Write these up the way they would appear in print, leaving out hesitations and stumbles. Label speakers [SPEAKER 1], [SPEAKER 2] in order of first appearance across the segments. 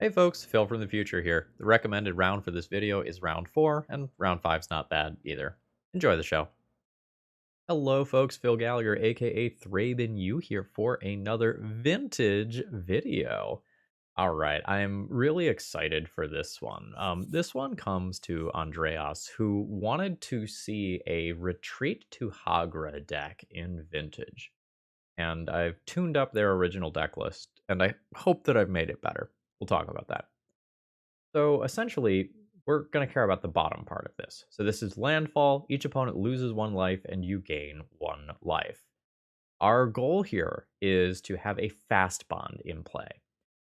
[SPEAKER 1] Hey folks, Phil from the future here. The recommended round for this video is round 4, and round 5's not bad either. Enjoy the show. Hello folks, Phil Gallagher, aka ThrabenU here for another vintage video. Alright, I'm really excited for this one. This one comes to Andreas, who wanted to see a Retreat to Hagra deck in Vintage. And I've tuned up their original deck list, and I hope that I've made it better. We'll talk about that. So essentially, we're going to care about the bottom part of this. So this is landfall. Each opponent loses 1 life and you gain 1 life. Our goal here is to have a Fastbond in play.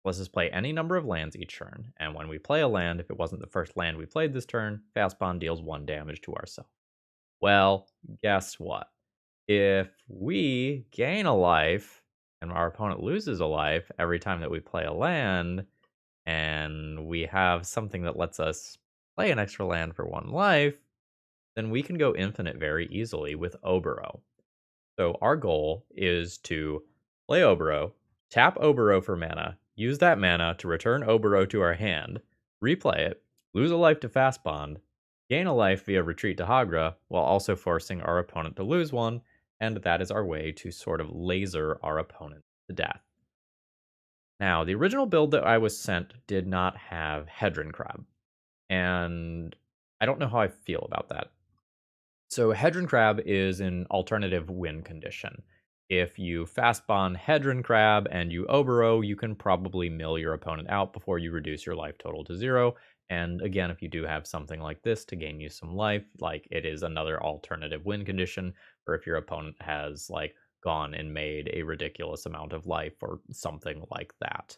[SPEAKER 1] Let's just play any number of lands each turn. And when we play a land, if it wasn't the first land we played this turn, Fastbond deals 1 damage to ourselves. Well, guess what? If we gain a life and our opponent loses a life every time that we play a land, and we have something that lets us play an extra land for 1 life, then we can go infinite very easily with Oboro. So our goal is to play Oboro, tap Oboro for mana, use that mana to return Oboro to our hand, replay it, lose a life to Fastbond, gain a life via Retreat to Hagra, while also forcing our opponent to lose 1, and that is our way to sort of laser our opponent to death. Now, the original build that I was sent did not have Hedron Crab, and I don't know how I feel about that. So Hedron Crab is an alternative win condition. If you Fastbond Hedron Crab and you Oboro, you can probably mill your opponent out before you reduce your life total to 0. And again, if you do have something like this to gain you some life, like it is another alternative win condition, or if your opponent has like gone and made a ridiculous amount of life or something like that.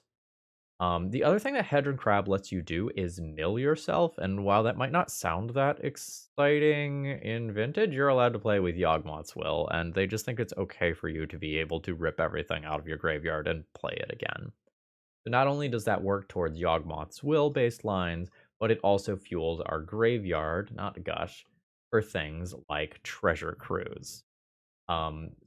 [SPEAKER 1] The other thing that Hedron Crab lets you do is mill yourself, and while that might not sound that exciting in Vintage, you're allowed to play with Yawgmoth's Will, and they just think it's okay for you to be able to rip everything out of your graveyard and play it again. So not only does that work towards Yawgmoth's Will-based lines, but it also fuels our graveyard, not Gush, for things like Treasure Cruise.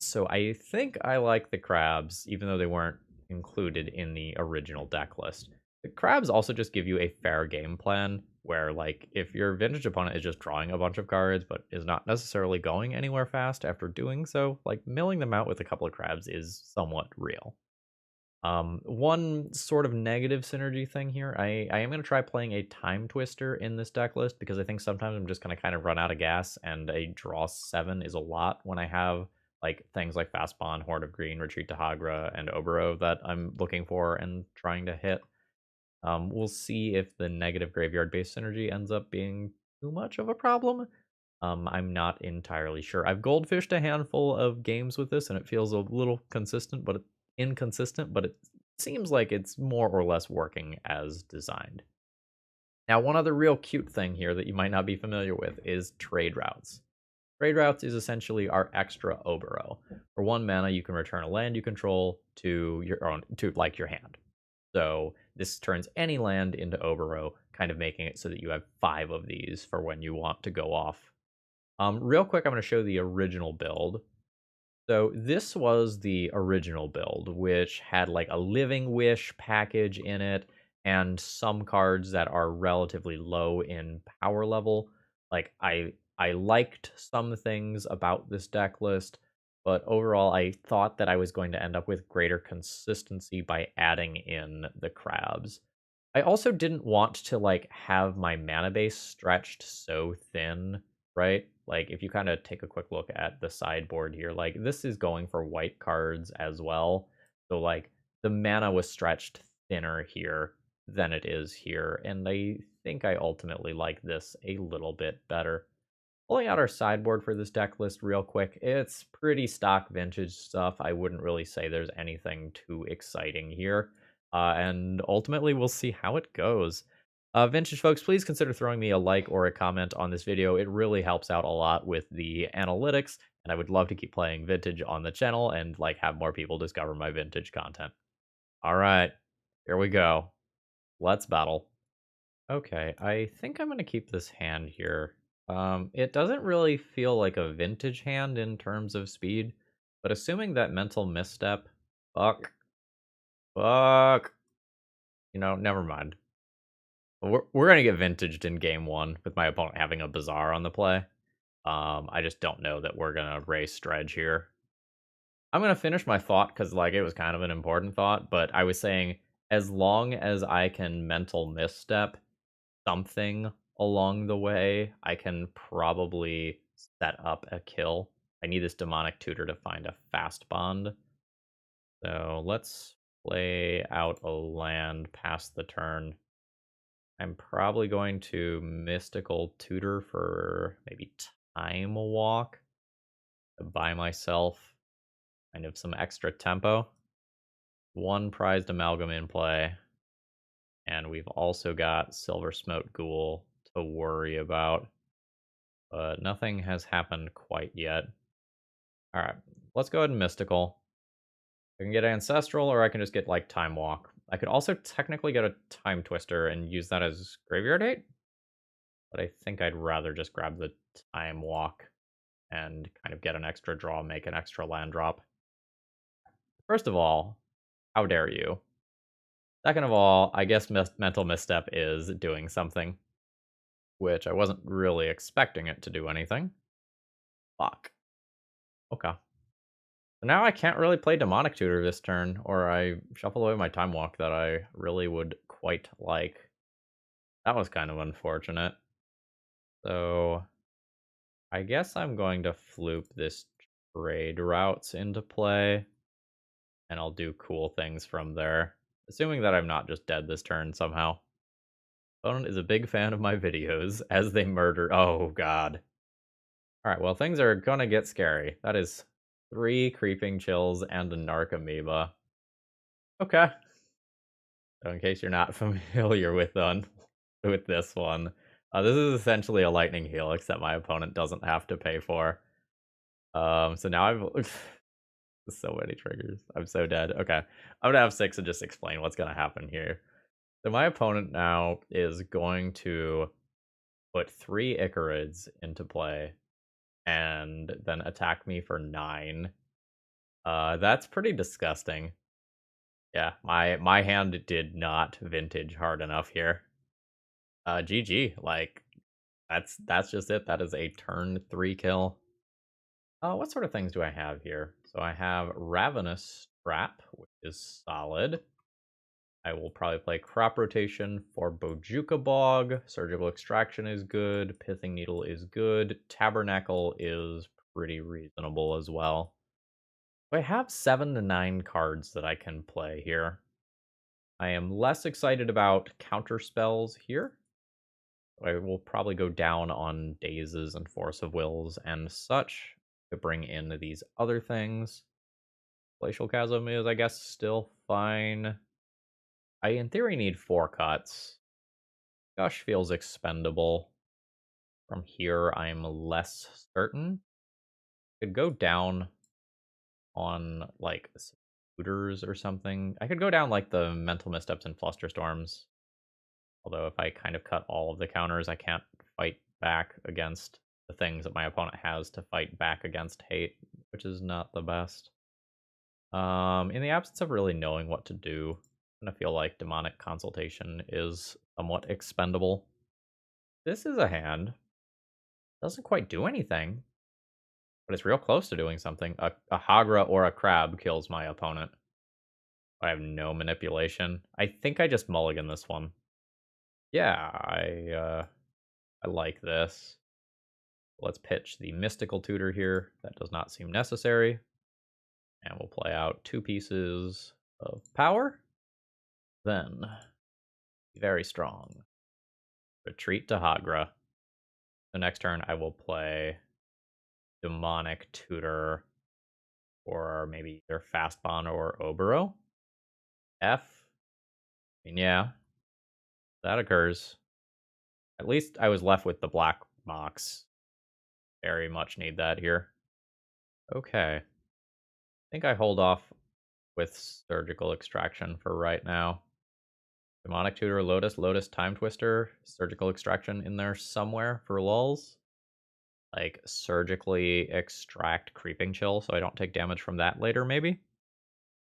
[SPEAKER 1] So I think I like the crabs, even though they weren't included in the original deck list. The crabs also just give you a fair game plan where, like, if your vintage opponent is just drawing a bunch of cards but is not necessarily going anywhere fast after doing so, like, milling them out with a couple of crabs is somewhat real. One sort of negative synergy thing here, I am going to try playing a Time Twister in this deck list because I think sometimes I'm just going to kind of run out of gas, and a draw 7 is a lot when I have like things like Fastbond, Horde of Green, Retreat to Hagra, and Oboro that I'm looking for and trying to hit. We'll see if the negative graveyard-based synergy ends up being too much of a problem. I'm not entirely sure. I've goldfished a handful of games with this, and it feels a little inconsistent, but it seems like it's more or less working as designed. Now, one other real cute thing here that you might not be familiar with is trade routes. Trade routes is essentially our extra Oboro. For 1 mana, you can return a land you control to your hand. So this turns any land into Oboro, kind of making it so that you have 5 of these for when you want to go off. Real quick, I'm going to show the original build. So this was the original build, which had like a Living Wish package in it and some cards that are relatively low in power level. Like I liked some things about this deck list, but overall I thought that I was going to end up with greater consistency by adding in the crabs. I also didn't want to like have my mana base stretched so thin, right? Like if you kind of take a quick look at the sideboard here, like this is going for white cards as well. So like the mana was stretched thinner here than it is here, and I think I ultimately like this a little bit better. Pulling out our sideboard for this deck list real quick, it's pretty stock vintage stuff. I wouldn't really say there's anything too exciting here. And ultimately, we'll see how it goes. Vintage folks, please consider throwing me a like or a comment on this video. It really helps out a lot with the analytics, and I would love to keep playing Vintage on the channel and like have more people discover my Vintage content. All right, here we go. Let's battle. Okay, I think I'm going to keep this hand here. It doesn't really feel like a vintage hand in terms of speed, but assuming that mental misstep, fuck, never mind. We're gonna get vintaged in game one with my opponent having a Bazaar on the play. I just don't know that we're gonna race Dredge here. I'm gonna finish my thought because like it was kind of an important thought, but I was saying as long as I can mental misstep something along the way, I can probably set up a kill. I need this demonic tutor to find a fast bond. So let's play out a land past the turn. I'm probably going to mystical tutor for maybe time walk to buy myself kind of some extra tempo. One prized amalgam in play. And we've also got Silver Smoke Ghoul to worry about. But nothing has happened quite yet. Alright, let's go ahead and mystical. I can get Ancestral, or I can just get, like, Time Walk. I could also technically get a Time Twister and use that as Graveyard Hate. But I think I'd rather just grab the Time Walk and kind of get an extra draw, make an extra land drop. First of all, how dare you? Second of all, I guess Mental Misstep is doing something, which I wasn't really expecting it to do anything. Fuck. Okay. So now I can't really play Demonic Tutor this turn, or I shuffle away my Time Walk that I really would quite like. That was kind of unfortunate. So I guess I'm going to floop this trade routes into play, and I'll do cool things from there, assuming that I'm not just dead this turn somehow. Opponent is a big fan of my videos as they murder. Oh, God. Alright, well, things are gonna get scary. That is 3 Creeping Chills and a Narc Amoeba. Okay. So in case you're not familiar with this one, this is essentially a Lightning Helix that my opponent doesn't have to pay for. So now I've so many triggers. I'm so dead. Okay, I'm gonna have 6 and just explain what's gonna happen here. So my opponent now is going to put 3 Icarids into play and then attack me for 9. That's pretty disgusting. Yeah, my hand did not vintage hard enough here. GG. Like that's just it. That is a turn 3 kill. What sort of things do I have here? So I have Ravenous Trap, which is solid. I will probably play Crop Rotation for Bojuka Bog. Surgical Extraction is good. Pithing Needle is good. Tabernacle is pretty reasonable as well. I have 7 to 9 cards that I can play here. I am less excited about counter spells here. I will probably go down on Dazes and Force of Wills and such to bring in these other things. Glacial Chasm is, I guess, still fine. I, in theory, need 4 cuts. Gush feels expendable. From here, I'm less certain. Could go down on, like, Scooters or something. I could go down, like, the Mental Missteps and Flusterstorms. Although if I kind of cut all of the counters, I can't fight back against the things that my opponent has to fight back against hate, which is not the best. In the absence of really knowing what to do, I'm gonna feel like Demonic Consultation is somewhat expendable. This is a hand. Doesn't quite do anything, but it's real close to doing something. A Hagra or a Crab kills my opponent. I have no manipulation. I think I just mulligan this one. Yeah, I like this. Let's pitch the Mystical Tutor here. That does not seem necessary. And we'll play out 2 pieces of power. Then, very strong. Retreat to Hagra. The next turn I will play Demonic Tutor or maybe either Fastbond or Oboro. F. I mean, yeah, that occurs. At least I was left with the Black Mox. Very much need that here. Okay. I think I hold off with Surgical Extraction for right now. Demonic Tutor, Lotus, Time Twister, Surgical Extraction in there somewhere for lulz. Like, surgically extract Creeping Chill so I don't take damage from that later, maybe?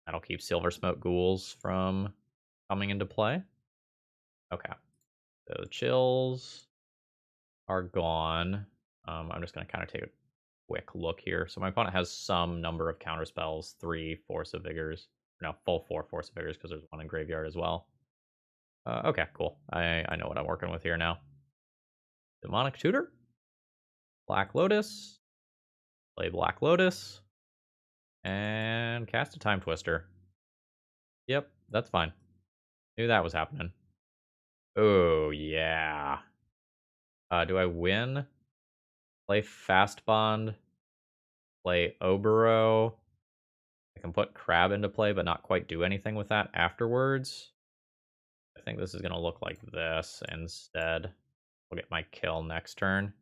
[SPEAKER 1] That'll keep Silver Smoke Ghouls from coming into play. Okay. So the chills are gone. I'm just going to kind of take a quick look here. So my opponent has some number of counter spells, 3 Force of Vigors. No, full 4 Force of Vigors because there's one in graveyard as well. Okay, cool. I know what I'm working with here now. Demonic Tutor. Black Lotus. Play Black Lotus. And cast a Time Twister. Yep, that's fine. Knew that was happening. Oh, yeah. Do I win? Play Fastbond. Play Oboro. I can put Crab into play, but not quite do anything with that afterwards. I think this is going to look like this instead. We'll get my kill next turn.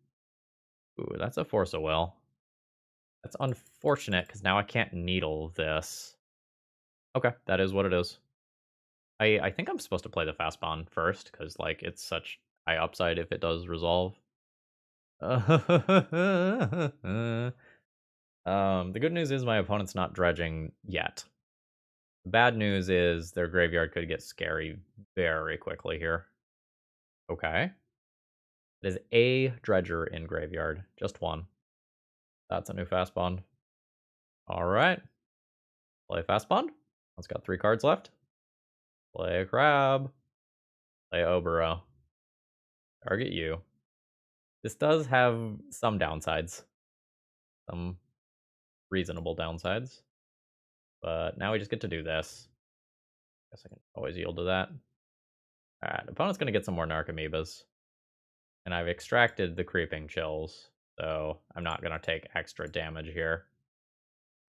[SPEAKER 1] Ooh, that's a Force of Will. That's unfortunate, because now I can't needle this. Okay, that is what it is. I think I'm supposed to play the Fastbond first, because, like, it's such high upside if it does resolve. The good news is my opponent's not dredging yet. The bad news is their graveyard could get scary very quickly here. Okay. It is a dredger in graveyard. Just one. That's a new Fastbond. Alright. Play Fastbond. It's got 3 cards left. Play a Crab. Play Oboro. Target you. This does have some downsides. Some reasonable downsides. But now we just get to do this. Guess I can always yield to that. Alright, opponent's going to get some more Narcomoebas. And I've extracted the Creeping Chills, so I'm not going to take extra damage here.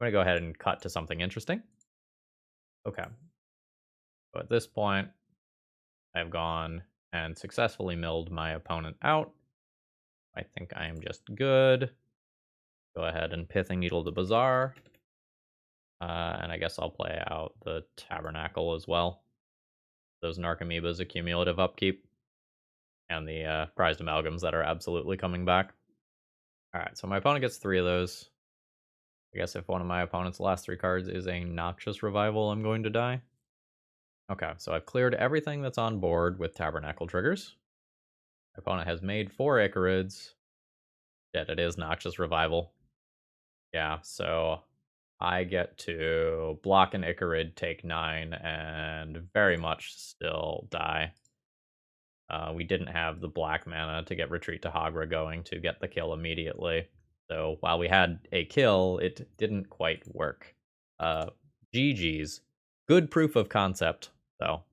[SPEAKER 1] I'm going to go ahead and cut to something interesting. Okay. So at this point, I've gone and successfully milled my opponent out. I think I am just good. Go ahead and Pithing Needle the Bazaar. And I guess I'll play out the Tabernacle as well. Those Narcomoebas accumulative upkeep. And the prized amalgams that are absolutely coming back. Alright, so my opponent gets 3 of those. I guess if one of my opponent's last 3 cards is a Noxious Revival, I'm going to die. Okay, so I've cleared everything that's on board with Tabernacle triggers. My opponent has made 4 Icarids. Yet it is Noxious Revival. Yeah, so I get to block an Icarid, take 9, and very much still die. We didn't have the black mana to get Retreat to Hagra going to get the kill immediately. So while we had a kill, it didn't quite work. GG's. Good proof of concept, though.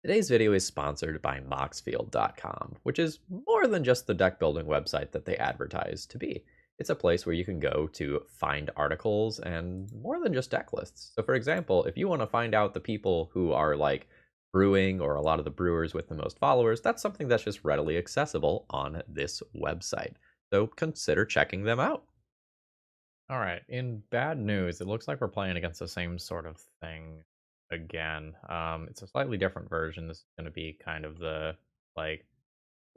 [SPEAKER 1] Today's video is sponsored by Moxfield.com, which is more than just the deck building website that they advertise to be. It's a place where you can go to find articles and more than just deck lists. So for example, if you want to find out the people who are like brewing or a lot of the brewers with the most followers, that's something that's just readily accessible on this website. So consider checking them out. All right, in bad news, it looks like we're playing against the same sort of thing again. It's a slightly different version. This is going to be kind of the like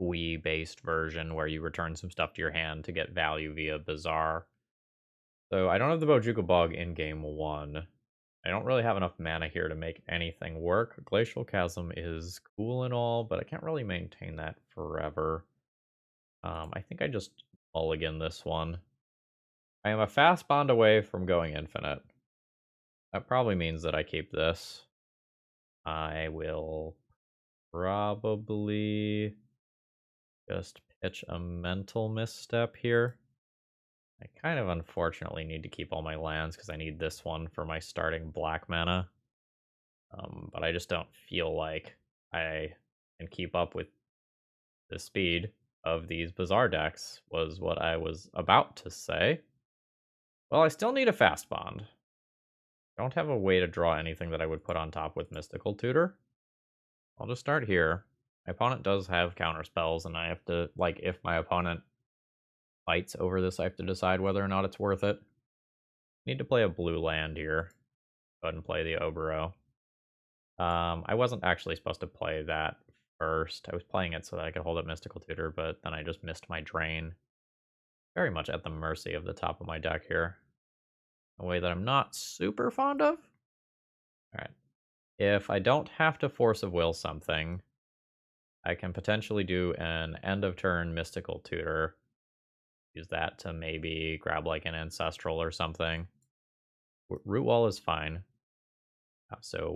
[SPEAKER 1] Wii-based version where you return some stuff to your hand to get value via Bazaar. So I don't have the Bojuka Bog in game 1. I don't really have enough mana here to make anything work. Glacial Chasm is cool and all, but I can't really maintain that forever. I think I just mulligan this one. I am a fast bond away from going infinite. That probably means that I keep this. I will probably just pitch a mental misstep here. I kind of unfortunately need to keep all my lands because I need this one for my starting black mana. But I just don't feel like I can keep up with the speed of these Bazaar decks, was what I was about to say. Well, I still need a fast bond. I don't have a way to draw anything that I would put on top with Mystical Tutor. I'll just start here. My opponent does have counter spells, and I have to, like, if my opponent fights over this, I have to decide whether or not it's worth it. Need to play a blue land here. Go ahead and play the Oboro. I wasn't actually supposed to play that first. I was playing it so that I could hold up Mystical Tutor, but then I just missed my drain. Very much at the mercy of the top of my deck here. A way that I'm not super fond of. Alright. if I don't have to Force of Will something, I can potentially do an end of turn Mystical Tutor. Use that to maybe grab like an Ancestral or something. Root Wall is fine. So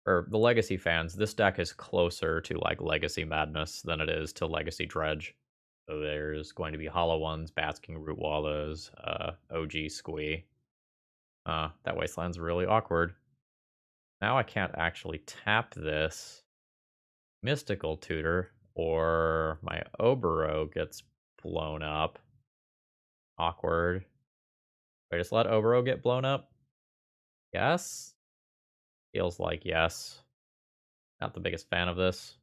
[SPEAKER 1] for the Legacy fans, this deck is closer to like Legacy Madness than it is to Legacy Dredge. So there's going to be Hollow Ones, Basking Root Wallows, OG Squee. That Wasteland's really awkward. Now I can't actually tap this Mystical Tutor, or my Oboro gets blown up. Awkward. I just let Oboro get blown up? Yes? Feels like yes. Not the biggest fan of this.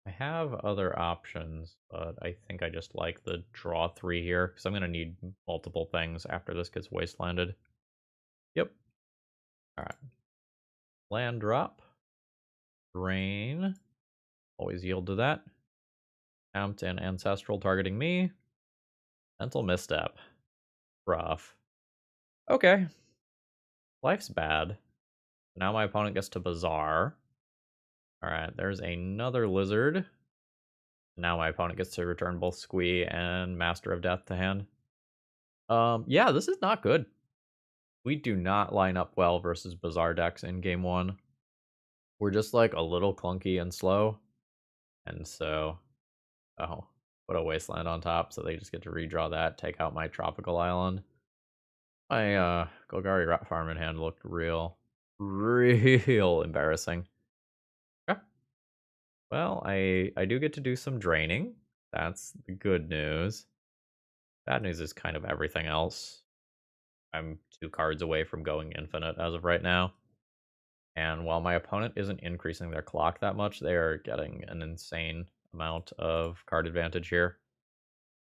[SPEAKER 1] I have other options, but I think I just like the draw 3 here, because I'm going to need multiple things after this gets wastelanded. Yep. Alright. Land drop. Drain. Always yield to that. Attempt and Ancestral targeting me. Mental misstep. Rough. Okay. Life's bad. Now my opponent gets to Bazaar. Alright, there's another Lizard. Now my opponent gets to return both Squee and Master of Death to hand. Yeah, this is not good. We do not line up well versus Bazaar decks in game 1. We're just like a little clunky and slow. And so, put a Wasteland on top so they just get to redraw that, take out my Tropical Island. My Golgari Rat Farm in hand looked real embarrassing. Okay. Well, I do get to do some draining. That's the good news. Bad news is kind of everything else. I'm 2 cards away from going infinite as of right now. And while my opponent isn't increasing their clock that much, they are getting an insane amount of card advantage here.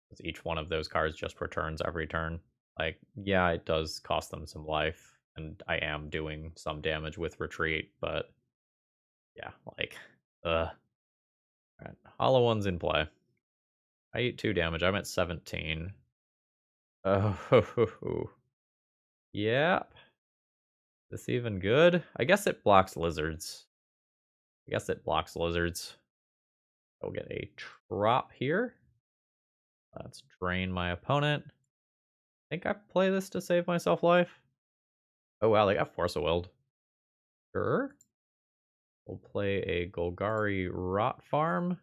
[SPEAKER 1] Because each one of those cards just returns every turn. Like, yeah, it does cost them some life, and I am doing some damage with retreat, but yeah, like, Alright, Hollow One's in play. I eat 2 damage, I'm at 17. Oh, yep. This even good? I guess it blocks lizards. I'll get a drop here. Let's drain my opponent. I think I play this to save myself life. Oh wow, they got Force of Willed. Sure. We'll play a Golgari Rot Farm.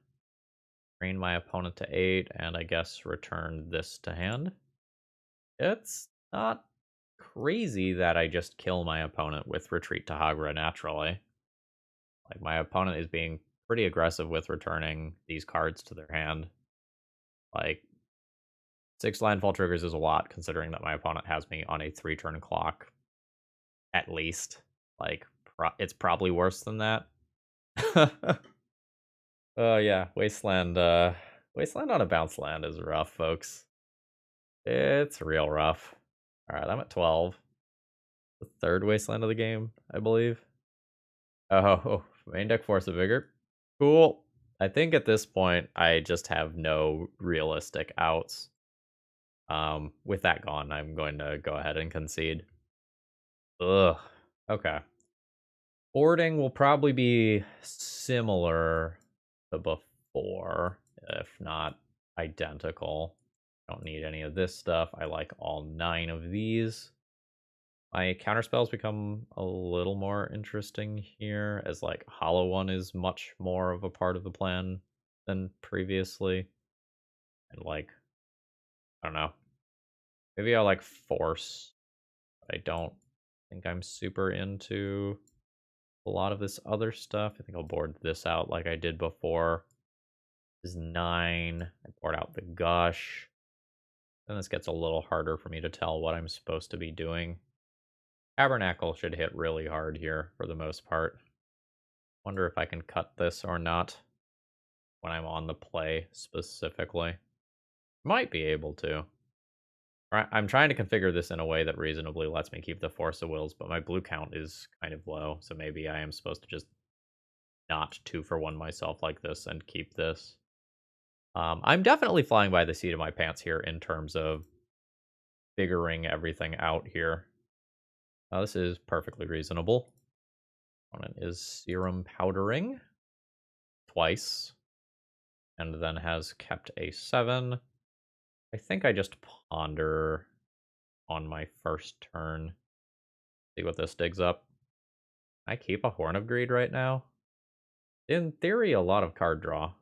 [SPEAKER 1] Drain my opponent to 8, and I guess return this to hand. It's not crazy that I just kill my opponent with Retreat to Hagra naturally. Like, my opponent is being pretty aggressive with returning these cards to their hand. Like, 6 landfall triggers is a lot, considering that my opponent has me on a 3-turn clock. At least. Like, it's probably worse than that. Oh, yeah. Wasteland on a bounce land is rough, folks. It's real rough. Alright, I'm at 12. The 3rd Wasteland of the game, I believe. Oh, main deck Force of Vigor. Cool. I think at this point, I just have no realistic outs. With that gone, I'm going to go ahead and concede. Ugh. Okay. Boarding will probably be similar to before, if not identical. Don't need any of this stuff. I like all 9 of these. My counterspells become a little more interesting here, as like Hollow One is much more of a part of the plan than previously. And like, I don't know. Maybe I'll like Force. I don't think I'm super into a lot of this other stuff. I think I'll board this out like I did before. This is 9. I board out the Gush. Then this gets a little harder for me to tell what I'm supposed to be doing. Tabernacle should hit really hard here for the most part. Wonder if I can cut this or not when I'm on the play specifically. Might be able to. I'm trying to configure this in a way that reasonably lets me keep the Force of Wills, but my blue count is kind of low, so maybe I am supposed to just not 2-for-1 myself like this and keep this. I'm definitely flying by the seat of my pants here in terms of figuring everything out here. This is perfectly reasonable. Opponent is Serum Powdering twice, and then has kept a 7. I think I just ponder on my first turn. See what this digs up. I keep a Horn of Greed right now. In theory, a lot of card draw.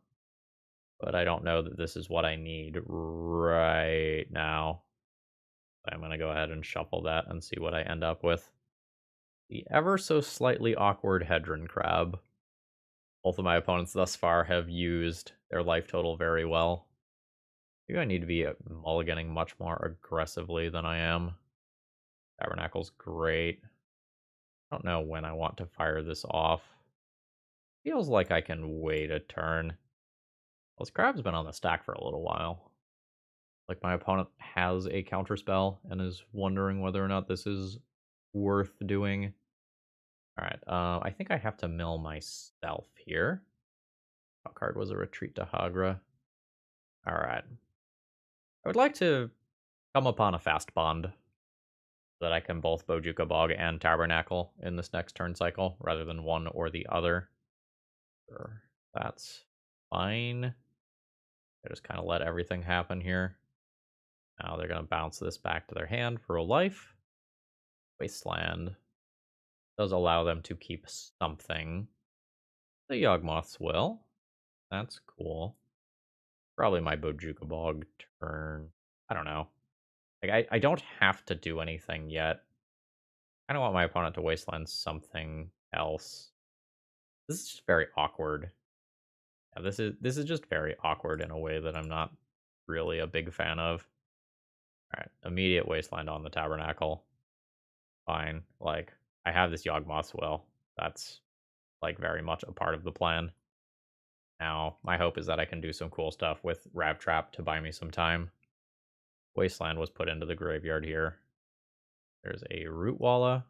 [SPEAKER 1] But I don't know that this is what I need right now. I'm going to go ahead and shuffle that and see what I end up with. The ever so slightly awkward Hedron Crab. Both of my opponents thus far have used their life total very well. Maybe I need to be mulliganing much more aggressively than I am. Tabernacle's great. I don't know when I want to fire this off. Feels like I can wait a turn. Well, this Crab's been on the stack for a little while. Like, my opponent has a counterspell and is wondering whether or not this is worth doing. Alright, I think I have to mill myself here. What card was a retreat to Hagra? Alright. I would like to come upon a Fastbond so that I can both Bojuka Bog and Tabernacle in this next turn cycle, rather than one or the other. Sure, that's fine. I just kind of let everything happen here. Now they're going to bounce this back to their hand for a life. Wasteland does allow them to keep something. The Yawgmoths will. That's cool. Probably my Bojuka Bog turn. I don't know. Like, I don't have to do anything yet. I don't want my opponent to wasteland something else. This is just very awkward. Yeah, this is just very awkward in a way that I'm not really a big fan of. Alright, immediate wasteland on the Tabernacle. Fine. Like, I have this Yawgmoth's Will. That's, like, very much a part of the plan. Now, my hope is that I can do some cool stuff with Ravtrap to buy me some time. Wasteland was put into the graveyard here. There's a Rootwalla.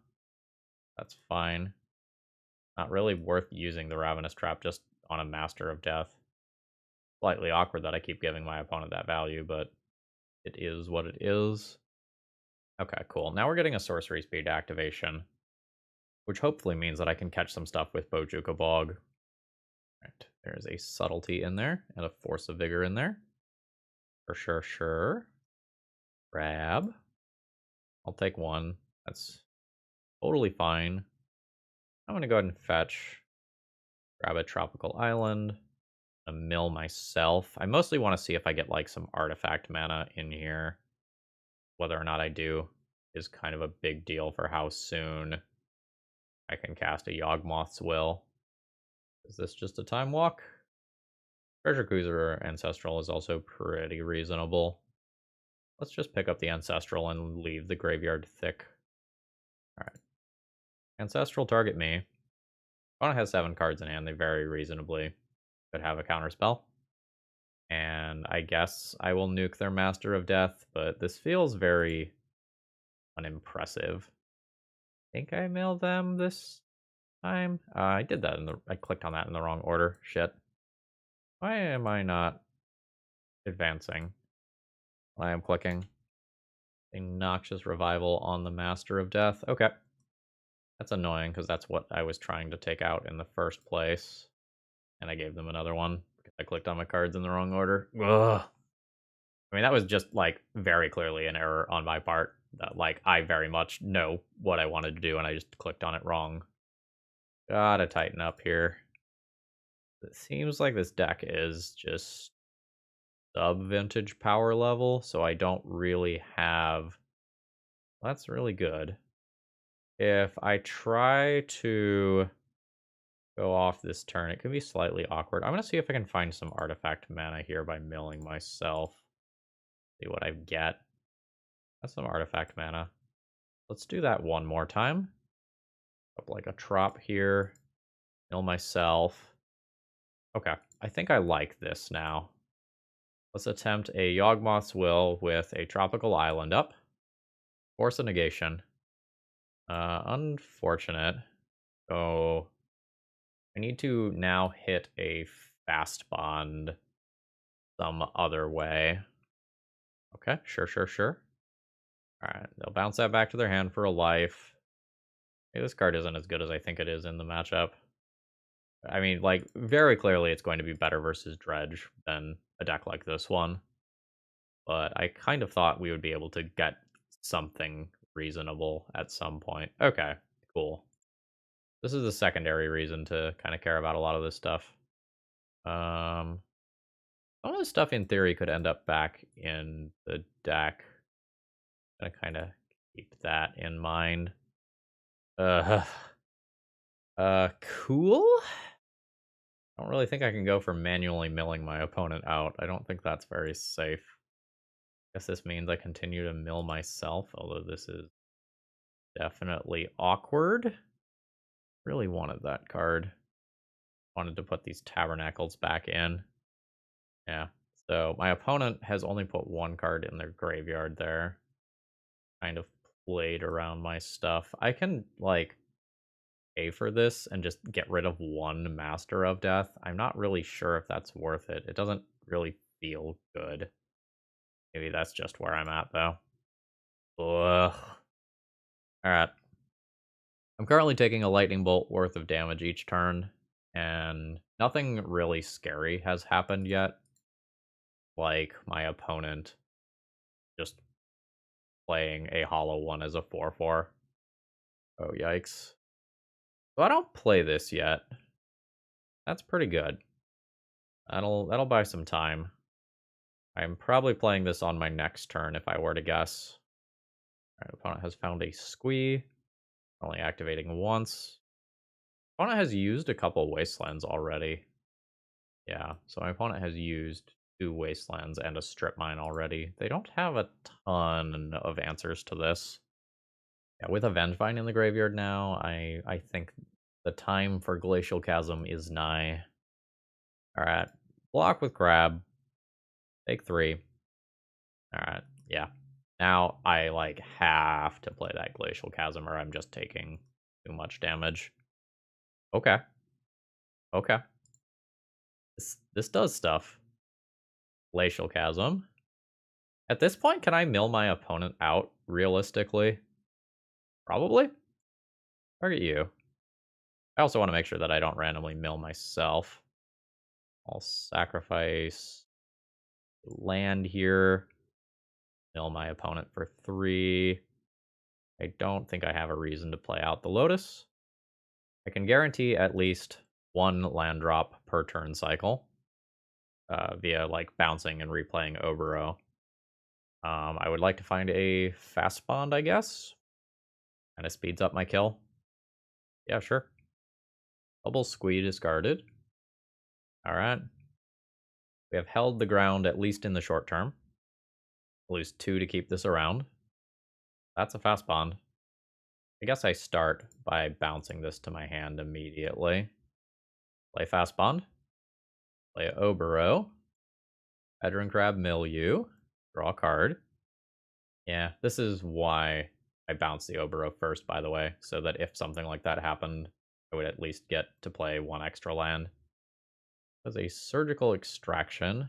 [SPEAKER 1] That's fine. Not really worth using the Ravenous Trap just on a Master of Death. Slightly awkward that I keep giving my opponent that value, but it is what it is. Okay, cool. Now we're getting a Sorcery Speed activation, which hopefully means that I can catch some stuff with Bojuka Bog. Right, there's a Subtlety in there, and a Force of Vigor in there. Sure. Grab. I'll take one. That's totally fine. I'm going to go ahead and fetch. Grab a Tropical Island. A mill myself. I mostly want to see if I get, like, some artifact mana in here. Whether or not I do is kind of a big deal for how soon I can cast a Yawgmoth's Will. Is this just a time walk? Treasure Cruiser Ancestral is also pretty reasonable. Let's just pick up the Ancestral and leave the graveyard thick. Alright. Ancestral target me. Opponent has 7 cards in hand. They very reasonably could have a counterspell. And I guess I will nuke their Master of Death, but this feels very unimpressive. I think I mailed them this time. I did that I clicked on that in the wrong order. Shit. Why am I not advancing when I am clicking? A Noxious Revival on the Master of Death. Okay. That's annoying because that's what I was trying to take out in the first place. And I gave them another one because I clicked on my cards in the wrong order. Ugh. I mean, that was just, like, very clearly an error on my part. That, like, I very much know what I wanted to do and I just clicked on it wrong. Gotta tighten up here. It seems like this deck is just sub-vintage power level, so I don't really have... That's really good. If I try to go off this turn, it could be slightly awkward. I'm going to see if I can find some artifact mana here by milling myself. See what I get. That's some artifact mana. Let's do that one more time. Up like a trop here. Mill myself. Okay, I think I like this now. Let's attempt a Yawgmoth's Will with a Tropical Island up. Force a negation. Unfortunate. So I need to now hit a Fastbond some other way. Okay, sure. Alright, they'll bounce that back to their hand for a life. Hey, this card isn't as good as I think it is in the matchup. I mean, like, very clearly it's going to be better versus Dredge than a deck like this one. But I kind of thought we would be able to get something reasonable at some point. Okay, cool. This is a secondary reason to kind of care about a lot of this stuff. Some of this stuff in theory could end up back in the deck. Gonna kind of keep that in mind. Uh, cool. I don't really think I can go for manually milling my opponent out. I don't think that's very safe. Guess this means I continue to mill myself, although this is definitely awkward. Really wanted that card. Wanted to put these Tabernacles back in. Yeah. So my opponent has only put one card in their graveyard there. Kind of played around my stuff. I can, like, pay for this and just get rid of one Master of Death. I'm not really sure if that's worth it. It doesn't really feel good. Maybe that's just where I'm at, though. Ugh. Alright. I'm currently taking a Lightning Bolt worth of damage each turn, and nothing really scary has happened yet. Like, my opponent just playing a hollow one as a 4/4. Oh, yikes. So I don't play this yet. That's pretty good. That'll buy some time. I'm probably playing this on my next turn if I were to guess. Alright, opponent has found a Squee. Only activating once. Opponent has used a couple Wastelands already. Yeah, so my opponent has used 2 Wastelands and a Strip Mine already. They don't have a ton of answers to this. Yeah, with a Vengevine in the graveyard now, I think the time for Glacial Chasm is nigh. Alright, block with Crab. Take 3. Alright, yeah. Now I, like, have to play that Glacial Chasm or I'm just taking too much damage. Okay. Okay. This does stuff. Glacial Chasm. At this point, can I mill my opponent out, realistically? Probably. Target you. I also want to make sure that I don't randomly mill myself. I'll sacrifice land here. Mill my opponent for 3. I don't think I have a reason to play out the Lotus. I can guarantee at least 1 land drop per turn cycle. Via, like, bouncing and replaying Oboro. I would like to find a Fastbond, I guess. Kind of speeds up my kill. Yeah, sure. Double Squee discarded. Alright. We have held the ground, at least in the short term. Lose 2 to keep this around. That's a Fastbond. I guess I start by bouncing this to my hand immediately. Play Fastbond. Play Oboro. Hedron Crab Milieu. Draw a card. Yeah, this is why I bounced the Oboro first, by the way, so that if something like that happened, I would at least get to play 1 extra land. As a Surgical Extraction,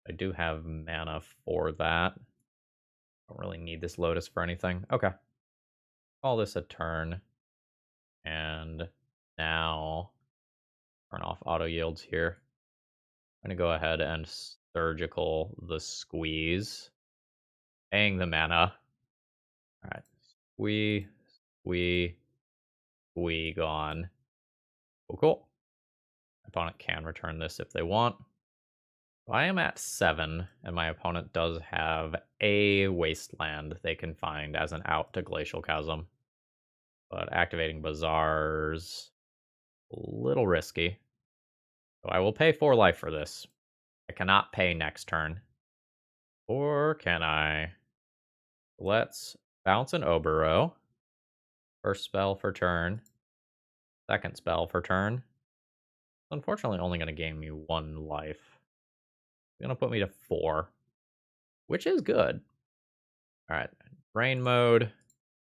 [SPEAKER 1] I do have mana for that. Don't really need this Lotus for anything. Okay. Call this a turn. And now turn off auto yields here. I'm going to go ahead and Surgical the Squeeze. Paying the mana. Alright. Squee, squee, squee gone. Cool, cool. Opponent can return this if they want. I am at 7, and my opponent does have a Wasteland they can find as an out to Glacial Chasm. But activating Bazaar's a little risky. So I will pay 4 life for this. I cannot pay next turn. Or can I? Let's bounce an Oboro. First spell for turn. Second spell for turn. Unfortunately, only going to gain me 1 life. It's going to put me to 4. Which is good. Alright. Brain mode.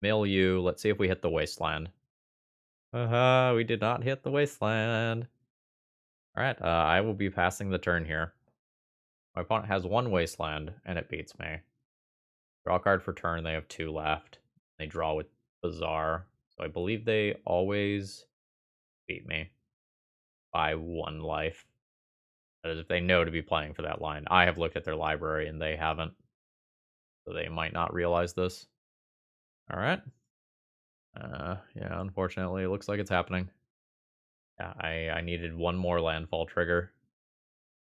[SPEAKER 1] Milieu. Let's see if we hit the Wasteland. We did not hit the Wasteland. Alright, I will be passing the turn here. My opponent has 1 Wasteland, and it beats me. Draw a card for turn, they have 2 left. They draw with Bazaar, So I believe they always beat me by 1 life. That is if they know to be playing for that line. I have looked at their library and they haven't. So they might not realize this. Alright. Yeah, unfortunately, it looks like it's happening. Yeah, I needed 1 more landfall trigger.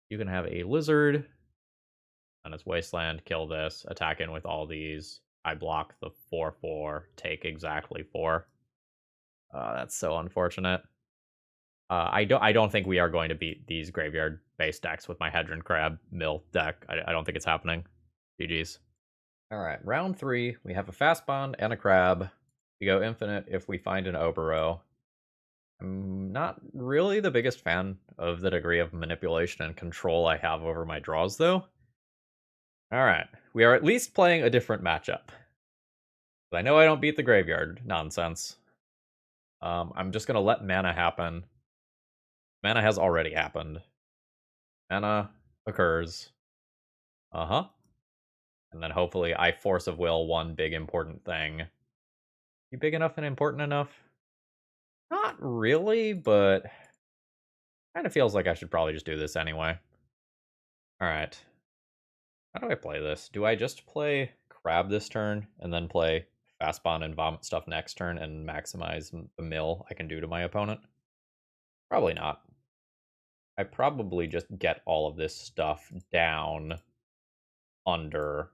[SPEAKER 1] You can have a lizard. And it's wasteland, kill this, attack in with all these. I block the 4/4, take exactly 4. That's so unfortunate. I don't think we are going to beat these graveyard based decks with my Hedron Crab mill deck. I don't think it's happening. GG's. All right, round 3. We have a Fastbond and a Crab. We go infinite if we find an Oboro. I'm not really the biggest fan of the degree of manipulation and control I have over my draws, though. All right, we are at least playing a different matchup. I know I don't beat the graveyard nonsense. I'm just gonna let mana happen. Mana has already happened. Mana occurs. Uh-huh. And then hopefully I force of will 1 big important thing. You big enough and important enough? Not really, but kind of feels like I should probably just do this anyway. All right. How do I play this? Do I just play Crab this turn and then play Fastbond and Vomit stuff next turn and maximize the mill I can do to my opponent? Probably not. I probably just get all of this stuff down under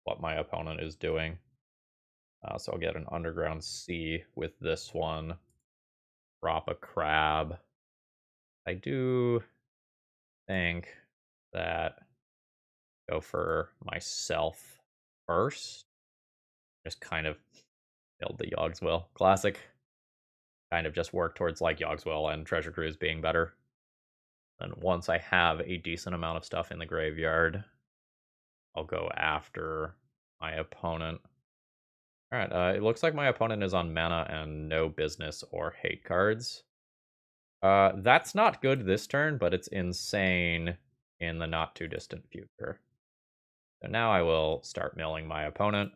[SPEAKER 1] what my opponent is doing. So I'll get an Underground Sea with this one. Drop a Crab. I do think that go for myself first. Just kind of build the Yogswell. Classic. Kind of just work towards like Yogswell and Treasure Cruise being better. And once I have a decent amount of stuff in the graveyard, I'll go after my opponent. Alright, it looks like my opponent is on mana and no business or hate cards. That's not good this turn, but it's insane in the not too distant future. So now I will start milling my opponent.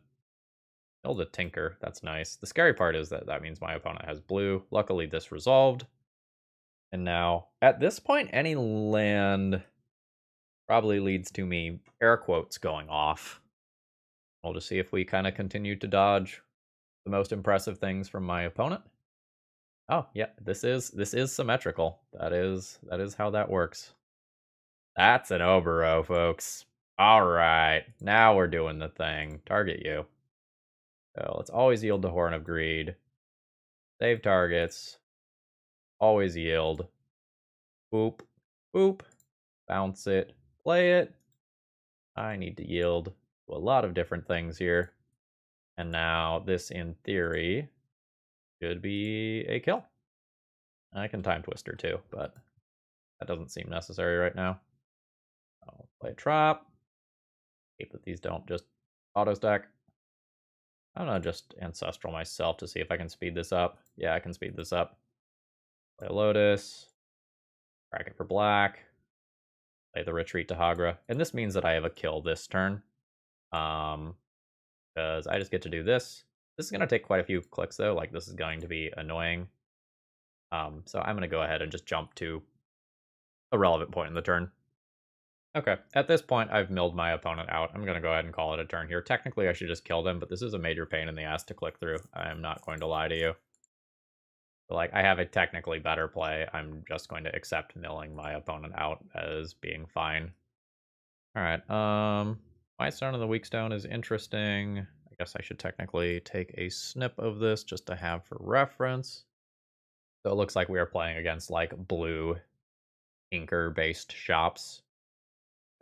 [SPEAKER 1] Mill the Tinker, that's nice. The scary part is that that means my opponent has blue. Luckily this resolved. And now, at this point, any land probably leads to me, air quotes, going off. We'll just see if we kind of continue to dodge the most impressive things from my opponent. Oh, yeah, this is symmetrical. That is how that works. That's an Oboro, folks. All right, now we're doing the thing. Target you. So let's always yield to Horn of Greed. Save targets. Always yield. Boop, boop. Bounce it. Play it. I need to yield to a lot of different things here. And now this, in theory, should be a kill. I can Time Twister too, but that doesn't seem necessary right now. I'll play a trap. Hope that these don't just auto-stack. I'm gonna just Ancestral myself to see if I can speed this up. Yeah, I can speed this up. Play a Lotus. Crack it for black. Play the Retreat to Hagra. And this means that I have a kill this turn. Because I just get to do this. This is going to take quite a few clicks, though. Like, this is going to be annoying. So I'm going to go ahead and just jump to a relevant point in the turn. Okay, at this point, I've milled my opponent out. I'm going to go ahead and call it a turn here. Technically, I should just kill them, but this is a major pain in the ass to click through. I'm not going to lie to you. Like, I have a technically better play. I'm just going to accept milling my opponent out as being fine. All right, my Stone and the Weak Stone is interesting. I guess I should technically take a snip of this just to have for reference. So it looks like we are playing against like blue inker based shops.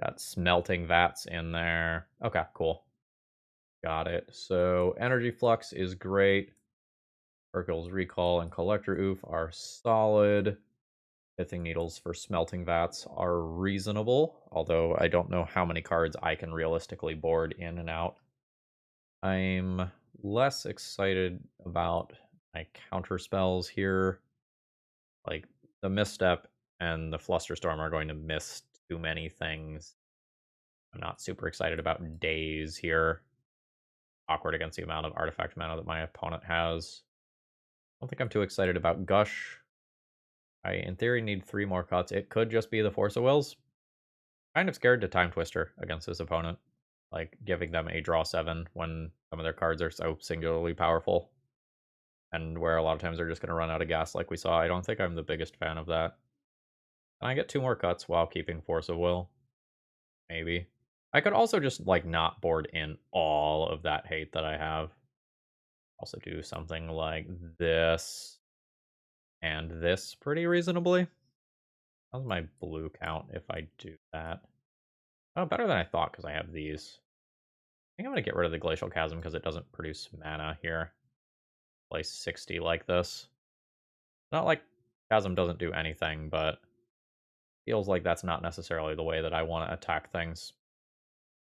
[SPEAKER 1] Got smelting vats in there. Okay, cool. Got it. So energy flux is great. Hercule's Recall and Collector Oof are solid. Pithing Needles for smelting vats are reasonable, although I don't know how many cards I can realistically board in and out. I'm less excited about my counter spells here. Like, the Misstep and the Flusterstorm are going to miss too many things. I'm not super excited about Daze here. Awkward against the amount of artifact mana that my opponent has. don't think I'm too excited about Gush. I, in theory, need 3 more cuts. It could just be the Force of Wills. Kind of scared to Time Twister against this opponent. Like, giving them a draw 7 when some of their cards are so singularly powerful. And where a lot of times they're just going to run out of gas like we saw. I don't think I'm the biggest fan of that. And I get 2 more cuts while keeping Force of Will. Maybe. I could also just, like, not board in all of that hate that I have. Also do something like this. And this pretty reasonably. How's my blue count if I do that? Oh, better than I thought because I have these. I think I'm going to get rid of the Glacial Chasm because it doesn't produce mana here. Play 60 like this. Not like Chasm doesn't do anything, but feels like that's not necessarily the way that I want to attack things.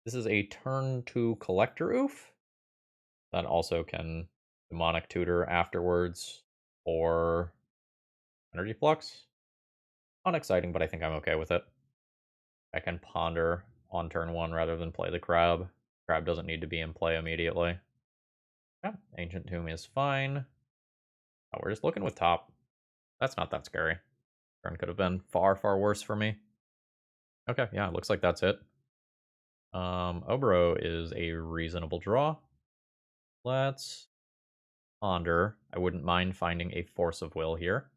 [SPEAKER 1] This is a turn 2 Collector Oof. That also can Demonic Tutor afterwards, or Energy Flux. Unexciting, but I think I'm okay with it. I can Ponder on turn 1 rather than play the Crab. Crab doesn't need to be in play immediately. Yeah, Ancient Tomb is fine. Oh, we're just looking with top. That's not that scary. Turn could have been far, far worse for me. Okay, yeah, looks like that's it. Oboro is a reasonable draw. Let's Ponder. I wouldn't mind finding a Force of Will here.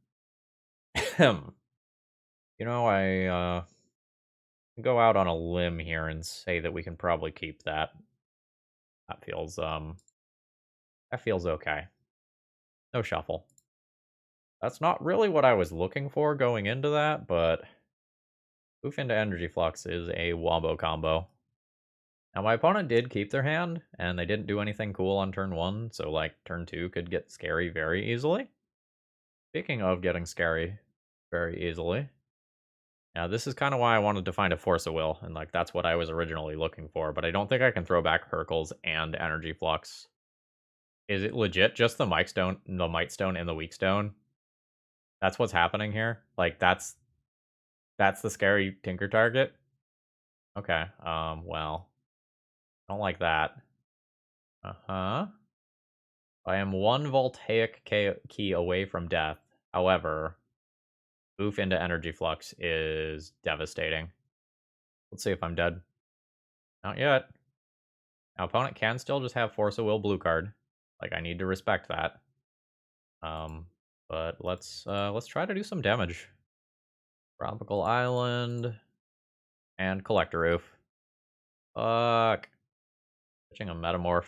[SPEAKER 1] You know, I go out on a limb here and say that we can probably keep that. That feels okay. No shuffle. That's not really what I was looking for going into that, but Oof into Energy Flux is a wombo combo. Now my opponent did keep their hand, and they didn't do anything cool on turn 1, so like turn 2 could get scary very easily. Speaking of getting scary very easily, now this is kind of why I wanted to find a Force of Will, and like that's what I was originally looking for, but I don't think I can throw back Hercules and Energy Flux. Is it legit just the Might Stone and the Weak Stone? That's what's happening here? Like that's the scary Tinker target? Okay, well, I don't like that. Uh-huh. I am 1 Voltaic key away from death. However, Oof into Energy Flux is devastating. Let's see if I'm dead. Not yet. Now, opponent can still just have Force of Will blue card. Like, I need to respect that. But let's try to do some damage. Tropical Island and Collector Roof. Fuck. Pitching a Metamorph.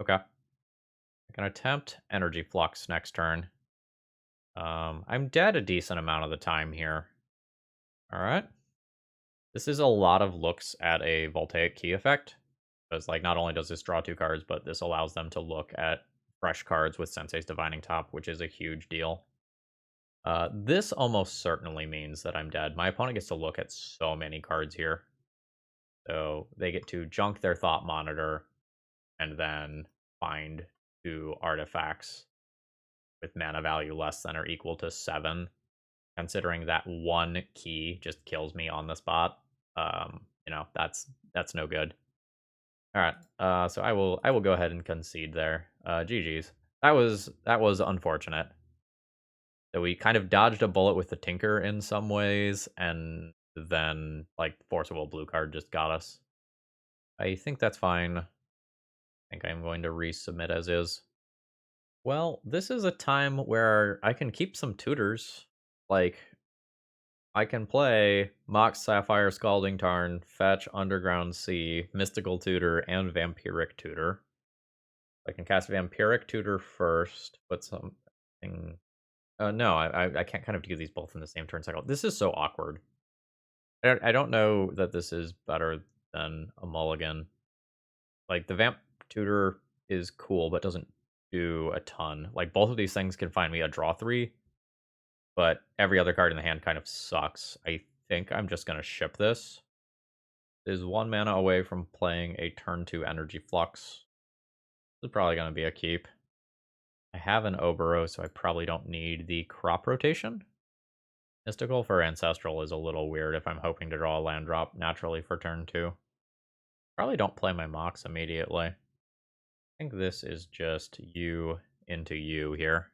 [SPEAKER 1] Okay. I can attempt Energy Flux next turn. I'm dead a decent amount of the time here. Alright. This is a lot of looks at a Voltaic Key effect. Because, like, not only does this draw 2 cards, but this allows them to look at fresh cards with Sensei's Divining Top, which is a huge deal. This almost certainly means that I'm dead. My opponent gets to look at so many cards here. So they get to junk their Thought Monitor and then find 2 artifacts with mana value less than or equal to 7. Considering that 1 key just kills me on the spot, you know, that's no good. All right, so I will go ahead and concede there. GG's. That was unfortunate. So we kind of dodged a bullet with the Tinker in some ways, and then like Force of Will blue card just got us. I think that's fine. I think I'm going to resubmit as is. Well, this is a time where I can keep some tutors. Like, I can play Mox Sapphire Scalding Tarn, Fetch Underground Sea, Mystical Tutor, and Vampiric Tutor. I can cast Vampiric Tutor first, put something... no, I can't kind of do these both in the same turn cycle. This is so awkward. I don't know that this is better than a mulligan. Like, the Vamp Tutor is cool, but doesn't do a ton. Like, both of these things can find me a draw 3, but every other card in the hand kind of sucks. I think I'm just going to ship this. Is 1 mana away from playing a turn 2 Energy Flux. This is probably going to be a keep. I have an Oboro, so I probably don't need the crop rotation. Mystical for Ancestral is a little weird if I'm hoping to draw a land drop naturally for turn 2. Probably don't play my Mox immediately. I think this is just you into you here.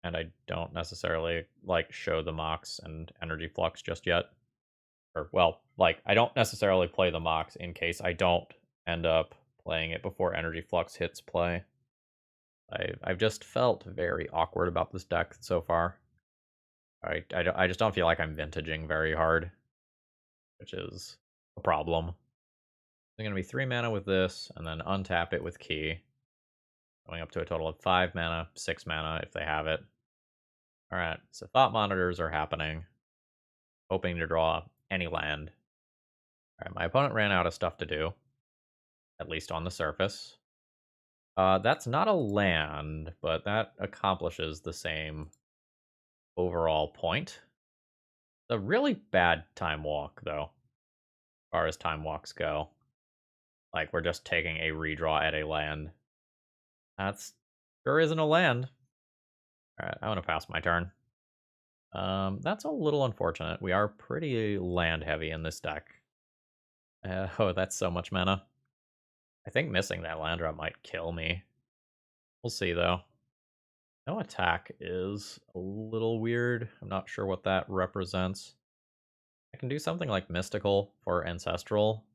[SPEAKER 1] and I don't necessarily, like, show the Mox and Energy Flux just yet. Or, well, like, I don't necessarily play the Mox in case I don't end up playing it before Energy Flux hits play. I've just felt very awkward about this deck so far. I just don't feel like I'm vintaging very hard, which is a problem. I'm going to be 3 mana with this, and then untap it with Key. Going up to a total of 5 mana, 6 mana if they have it. Alright, so Thought Monitors are happening. Hoping to draw any land. Alright, my opponent ran out of stuff to do. At least on the surface. That's not a land, but that accomplishes the same overall point. A really bad time walk, though, as far as time walks go. Like, we're just taking a redraw at a land. That's sure isn't a land. Alright, I want to pass my turn. That's a little unfortunate. We are pretty land heavy in this deck. Oh, that's so much mana. I think missing that land drop might kill me. We'll see, though. No attack is a little weird. I'm not sure what that represents. I can do something like Mystical for Ancestral.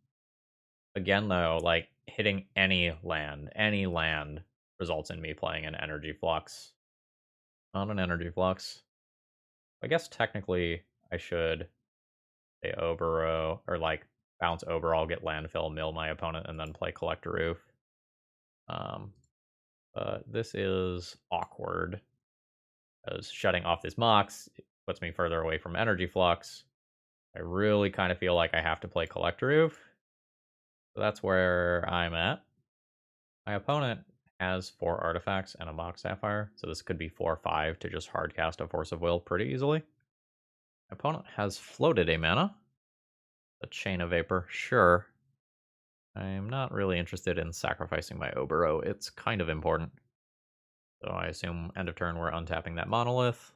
[SPEAKER 1] Again, though, like, hitting any land results in me playing an Energy Flux. Not an Energy Flux. I guess technically I should say Oboro, or like bounce Overall, get Landfill, mill my opponent, and then play Collector Roof. This is awkward, because shutting off this Mox puts me further away from Energy Flux. I really kind of feel like I have to play Collector Roof. So that's where I'm at. My opponent has 4 artifacts and a Mox Sapphire, so this could be 4-5 to just hardcast a Force of Will pretty easily. My opponent has floated a mana. A Chain of Vapor, sure. I'm not really interested in sacrificing my Oboro. It's kind of important. So I assume end of turn we're untapping that Monolith.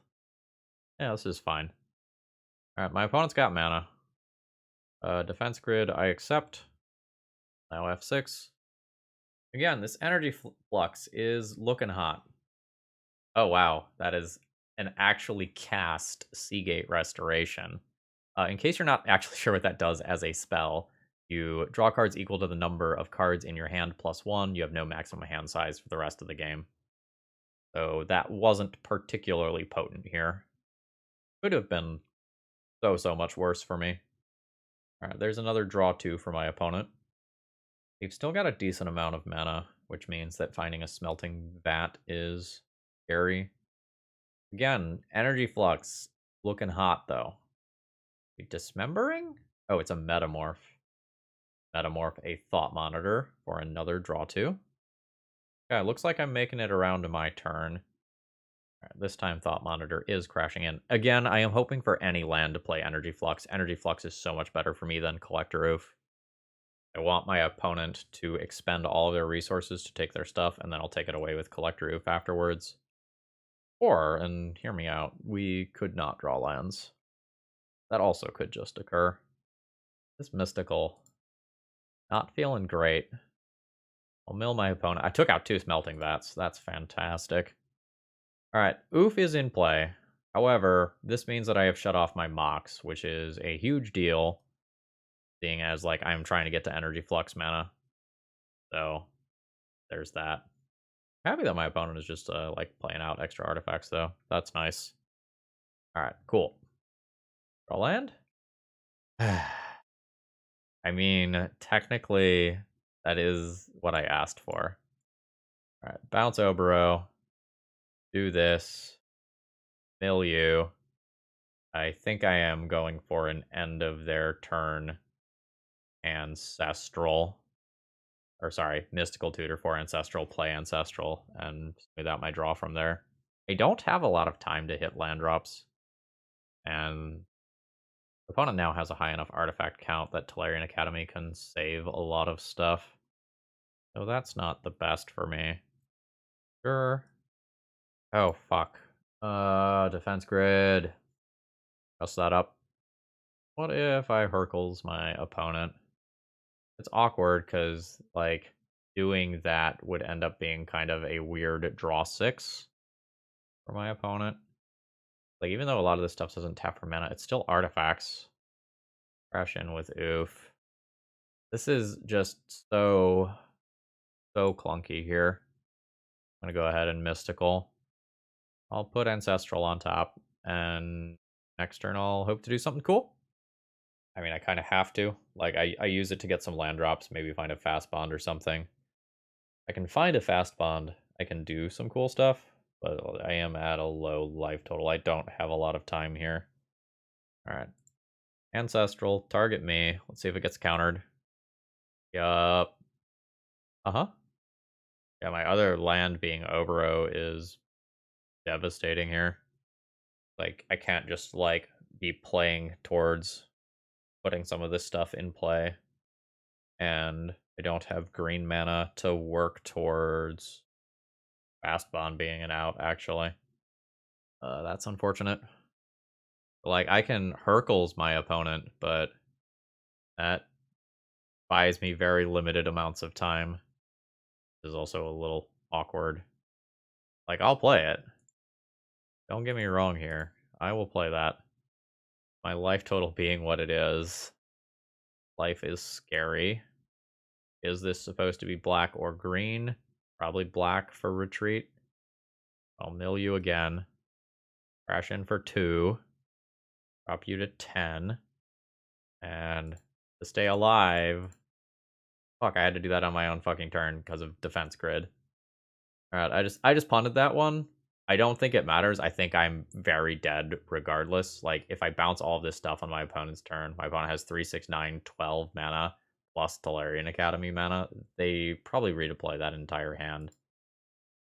[SPEAKER 1] Yeah, this is fine. Alright, my opponent's got mana. Defense Grid, I accept. Now F6. Again, this Energy Flux is looking hot. Oh wow, that is an actually cast Seagate Restoration. In case you're not actually sure what that does as a spell, you draw cards equal to the number of cards in your hand plus 1. You have no maximum hand size for the rest of the game. So that wasn't particularly potent here. Could have been so much worse for me. Alright, there's another draw 2 for my opponent. We've still got a decent amount of mana, which means that finding a Smelting Vat is scary. Again, Energy Flux looking hot, though. Dismembering? Oh, it's a Metamorph. Metamorph a Thought Monitor for another draw 2. Okay, looks like I'm making it around to my turn. Right, this time Thought Monitor is crashing in. Again, I am hoping for any land to play Energy Flux. Energy Flux is so much better for me than Collector Roof. I want my opponent to expend all of their resources to take their stuff, and then I'll take it away with Collector Roof afterwards. Or, and hear me out, we could not draw lands. That also could just occur. This Mystical, not feeling great. I'll mill my opponent. I took out 2 Smelting Vats. That's fantastic. Alright, Oof is in play. However, this means that I have shut off my Mox, which is a huge deal, seeing as, like, I'm trying to get to Energy Flux mana. So, there's that. Happy that my opponent is just, like, playing out extra artifacts, though. That's nice. Alright, cool. Draw land? I mean, technically, that is what I asked for. Alright, bounce Oboro. Do this. Mill you. I think I am going for an end of their turn Ancestral. Or sorry, Mystical Tutor for Ancestral, play Ancestral, and without my draw from there. I don't have a lot of time to hit land drops. And the opponent now has a high enough artifact count that Tolarian Academy can save a lot of stuff. So that's not the best for me. Sure. Oh, fuck. Defense Grid. Mess that up. What if I Hercules my opponent? It's awkward because, like, doing that would end up being kind of a weird draw 6. for my opponent. Like, even though a lot of this stuff doesn't tap for mana, it's still artifacts. Crash in with oof. This is just so clunky here. I'm gonna go ahead and mystical. I'll put Ancestral on top, and next turn I'll hope to do something cool. I mean, I kind of have to. Like, I use it to get some land drops, maybe find a Fastbond or something. I can find a Fastbond, I can do some cool stuff, but I am at a low life total. I don't have a lot of time here. Alright. Ancestral, target me. Let's see if it gets countered. Yup. Uh-huh. Yeah, my other land being Oboro is devastating here. Like, I can't just, like, be playing towards putting some of this stuff in play. And I don't have green mana to work towards Fastbond being an out, actually. That's unfortunate. Like, I can Hercules my opponent, but that buys me very limited amounts of time. This is also a little awkward. Like, I'll play it. Don't get me wrong here. I will play that. My life total being what it is. Life is scary. Is this supposed to be black or green? Probably black for retreat. I'll mill you again. Crash in for 2. Drop you to 10. And to stay alive... Fuck, I had to do that on my own fucking turn because of defense grid. Alright, I just punted that one. I don't think it matters. I think I'm very dead regardless. Like, if I bounce all of this stuff on my opponent's turn, my opponent has 3, 6, 9, 12 mana, plus Tolarian Academy mana. They probably redeploy that entire hand.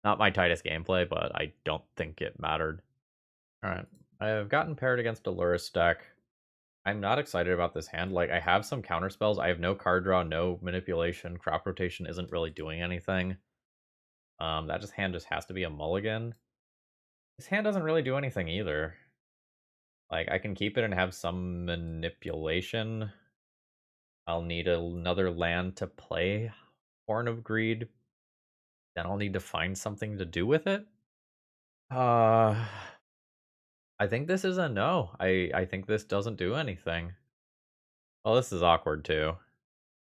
[SPEAKER 1] Not my tightest gameplay, but I don't think it mattered. Alright, I have gotten paired against a Lurrus deck. I'm not excited about this hand. Like, I have some counter spells. I have no card draw, no manipulation. Crop rotation isn't really doing anything. That hand just has to be a mulligan. This hand doesn't really do anything either. Like, I can keep it and have some manipulation. I'll need another land to play Horn of Greed. Then I'll need to find something to do with it. I think this is a no. I think this doesn't do anything. Well, this is awkward too.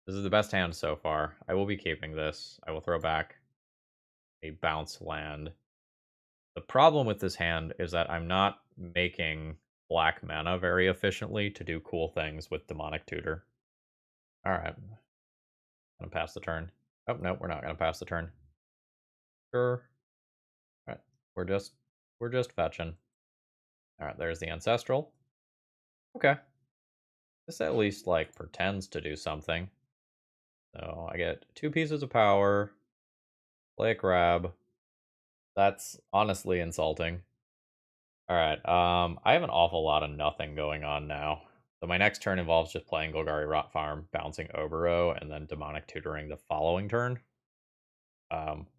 [SPEAKER 1] This is the best hand so far. I will be keeping this. I will throw back a bounce land. The problem with this hand is that I'm not making black mana very efficiently to do cool things with Demonic Tutor. Alright. Gonna pass the turn. Oh, no, we're not gonna pass the turn. Sure. Alright. We're just fetching. Alright, there's the Ancestral. Okay. This at least, like, pretends to do something. So I get 2 pieces of power. Play a crab. That's honestly insulting. Alright, I have an awful lot of nothing going on now. So my next turn involves just playing Golgari Rot Farm, bouncing Oboro, and then Demonic Tutoring the following turn.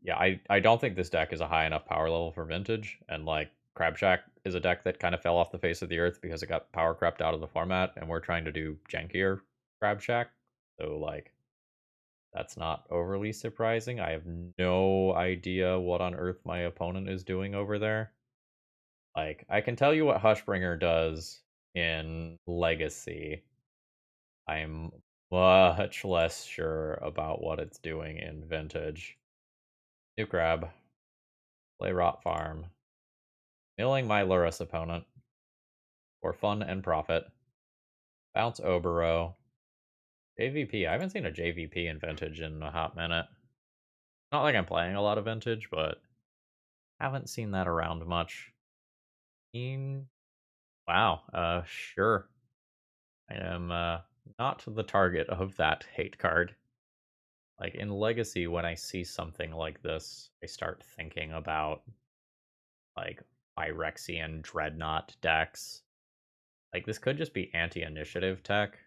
[SPEAKER 1] Yeah, I don't think this deck is a high enough power level for Vintage, and like Crab Shack is a deck that kind of fell off the face of the earth because it got power crept out of the format, and we're trying to do jankier Crab Shack. So like, that's not overly surprising. I have no idea what on earth my opponent is doing over there. Like, I can tell you what Hushbringer does in Legacy. I'm much less sure about what it's doing in Vintage. New Crab. Play Rot Farm. Milling my Lurrus opponent. For fun and profit. Bounce Oboro. JVP. I haven't seen a JVP in Vintage in a hot minute. Not like I'm playing a lot of Vintage, but haven't seen that around much. Wow, sure. I am not the target of that hate card. Like, in Legacy, when I see something like this, I start thinking about, like, Phyrexian Dreadnought decks. Like, this could just be anti-initiative tech.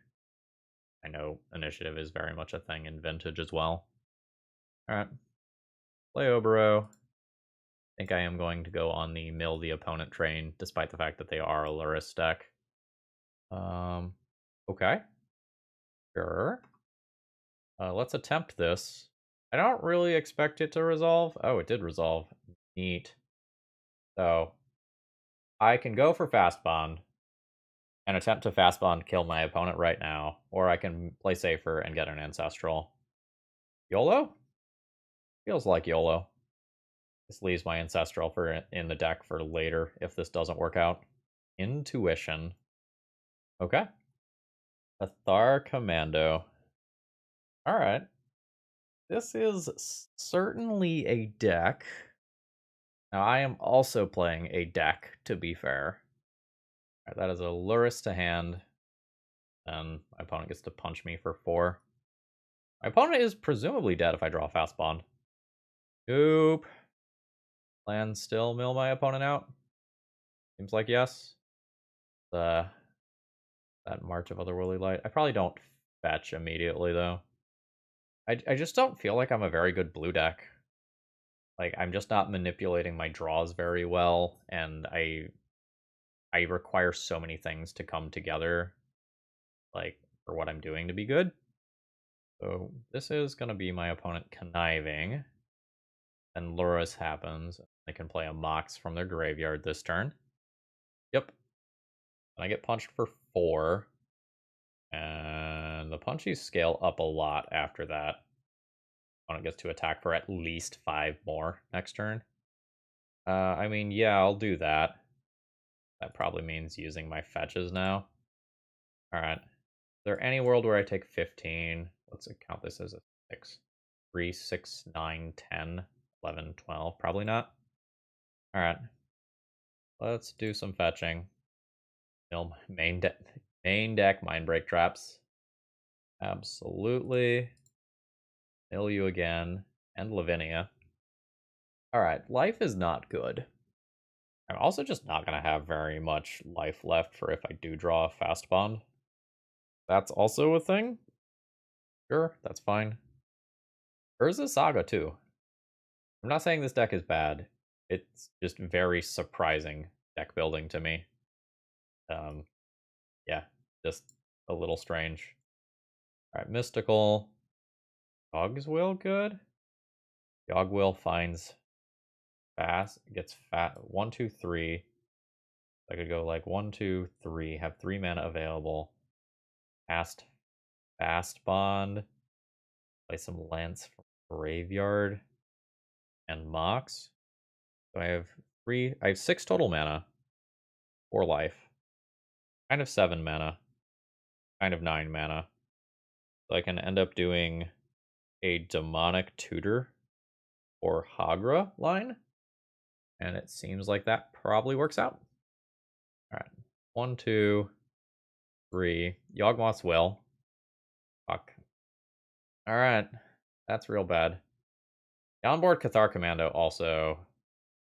[SPEAKER 1] I know initiative is very much a thing in Vintage as well. Alright. Play Oboro. I think I am going to go on the mill the opponent train, despite the fact that they are a Lurrus deck. Okay. Sure. Let's attempt this. I don't really expect it to resolve. Oh, it did resolve. Neat. So I can go for Fastbond and attempt to Fastbond kill my opponent right now, or I can play safer and get an Ancestral. YOLO? Feels like YOLO. This leaves my Ancestral for in the deck for later if this doesn't work out. Intuition. Okay. Athar Commando. Alright. This is certainly a deck. Now, I am also playing a deck, to be fair. Right, that is a Lurrus to hand. And my opponent gets to punch me for 4. My opponent is presumably dead if I draw a fast bond. Oop. Land still mill my opponent out? Seems like yes. That March of Otherworldly Light. I probably don't fetch immediately, though. I just don't feel like I'm a very good blue deck. Like, I'm just not manipulating my draws very well, and I require so many things to come together, like, for what I'm doing to be good. So this is going to be my opponent conniving. And Lurrus happens. They can play a Mox from their graveyard this turn. Yep. And I get punched for 4. And the punchies scale up a lot after that. Opponent gets to attack for at least 5 more next turn. I mean, yeah, I'll do that. That probably means using my fetches now. Alright. Is there any world where I take 15? Let's count this as a 6. 3, 6, 9, 10, 11, 12. Probably not. Alright. Let's do some fetching. Main deck Mindbreak Traps. Absolutely. Mill you again. And Lavinia. Alright, life is not good. I'm also just not going to have very much life left for if I do draw a fast bond. That's also a thing? Sure, that's fine. Urza Saga too. I'm not saying this deck is bad. It's just very surprising deck building to me. Yeah, just a little strange. Alright, Mystical. Dog's Will good? Dog Will finds fast, gets fat. 1, 2, 3. I could go like 1, 2, 3, have 3 mana available. Fast Bond. Play some Lance from Graveyard. And Mox. So I have 6 total mana. 4 life. Kind of 7 mana. Kind of 9 mana. So I can end up doing a Demonic Tutor or Hagra line. And it seems like that probably works out. Alright. 1, 2, 3. Yawgmoth's Will. Fuck. Alright. That's real bad. Downboard Cathar Commando also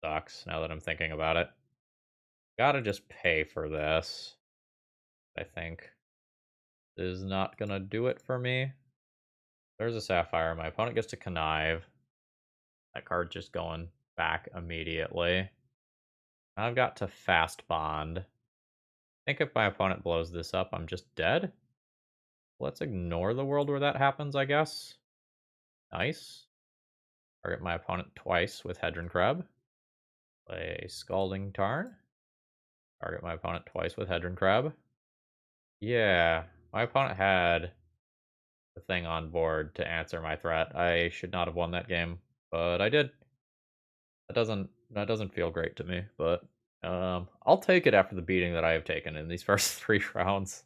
[SPEAKER 1] sucks now that I'm thinking about it. Gotta just pay for this. I think. This is not gonna do it for me. There's a Sapphire. My opponent gets to connive. That card just going back immediately. I've got to fast bond. I think if my opponent blows this up, I'm just dead. Let's ignore the world where that happens, I guess. Nice. Target my opponent twice with Hedron Crab. Play Scalding Tarn. Target my opponent twice with Hedron Crab. Yeah, my opponent had the thing on board to answer my threat. I should not have won that game, but I did. That doesn't feel great to me, but I'll take it after the beating that I have taken in these first 3 rounds.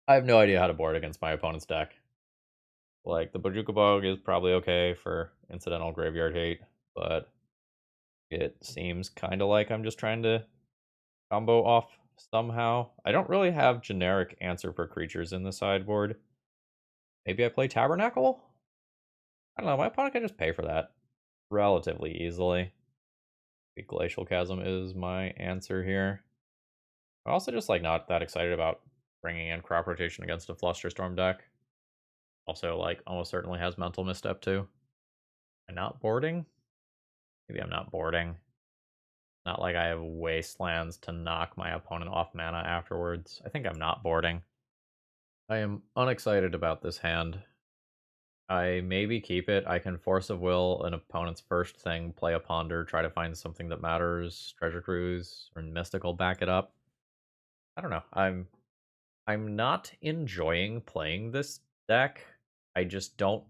[SPEAKER 1] I have no idea how to board against my opponent's deck. Like, the Bojuka Bog is probably okay for incidental graveyard hate, but it seems kind of like I'm just trying to combo off somehow. I don't really have generic answer for creatures in the sideboard. Maybe I play Tabernacle? I don't know, my opponent can just pay for that relatively easily. The Glacial Chasm is my answer here. I'm also just like not that excited about bringing in crop rotation against a Flusterstorm deck. Also, like, almost certainly has Mental Misstep too. I'm not boarding? Maybe I'm not boarding. Not like I have Wastelands to knock my opponent off mana afterwards. I think I'm not boarding. I am unexcited about this hand. I maybe keep it. I can Force of Will an opponent's first thing, play a Ponder, try to find something that matters, Treasure Cruise, or Mystical back it up. I don't know. I'm not enjoying playing this deck. I just don't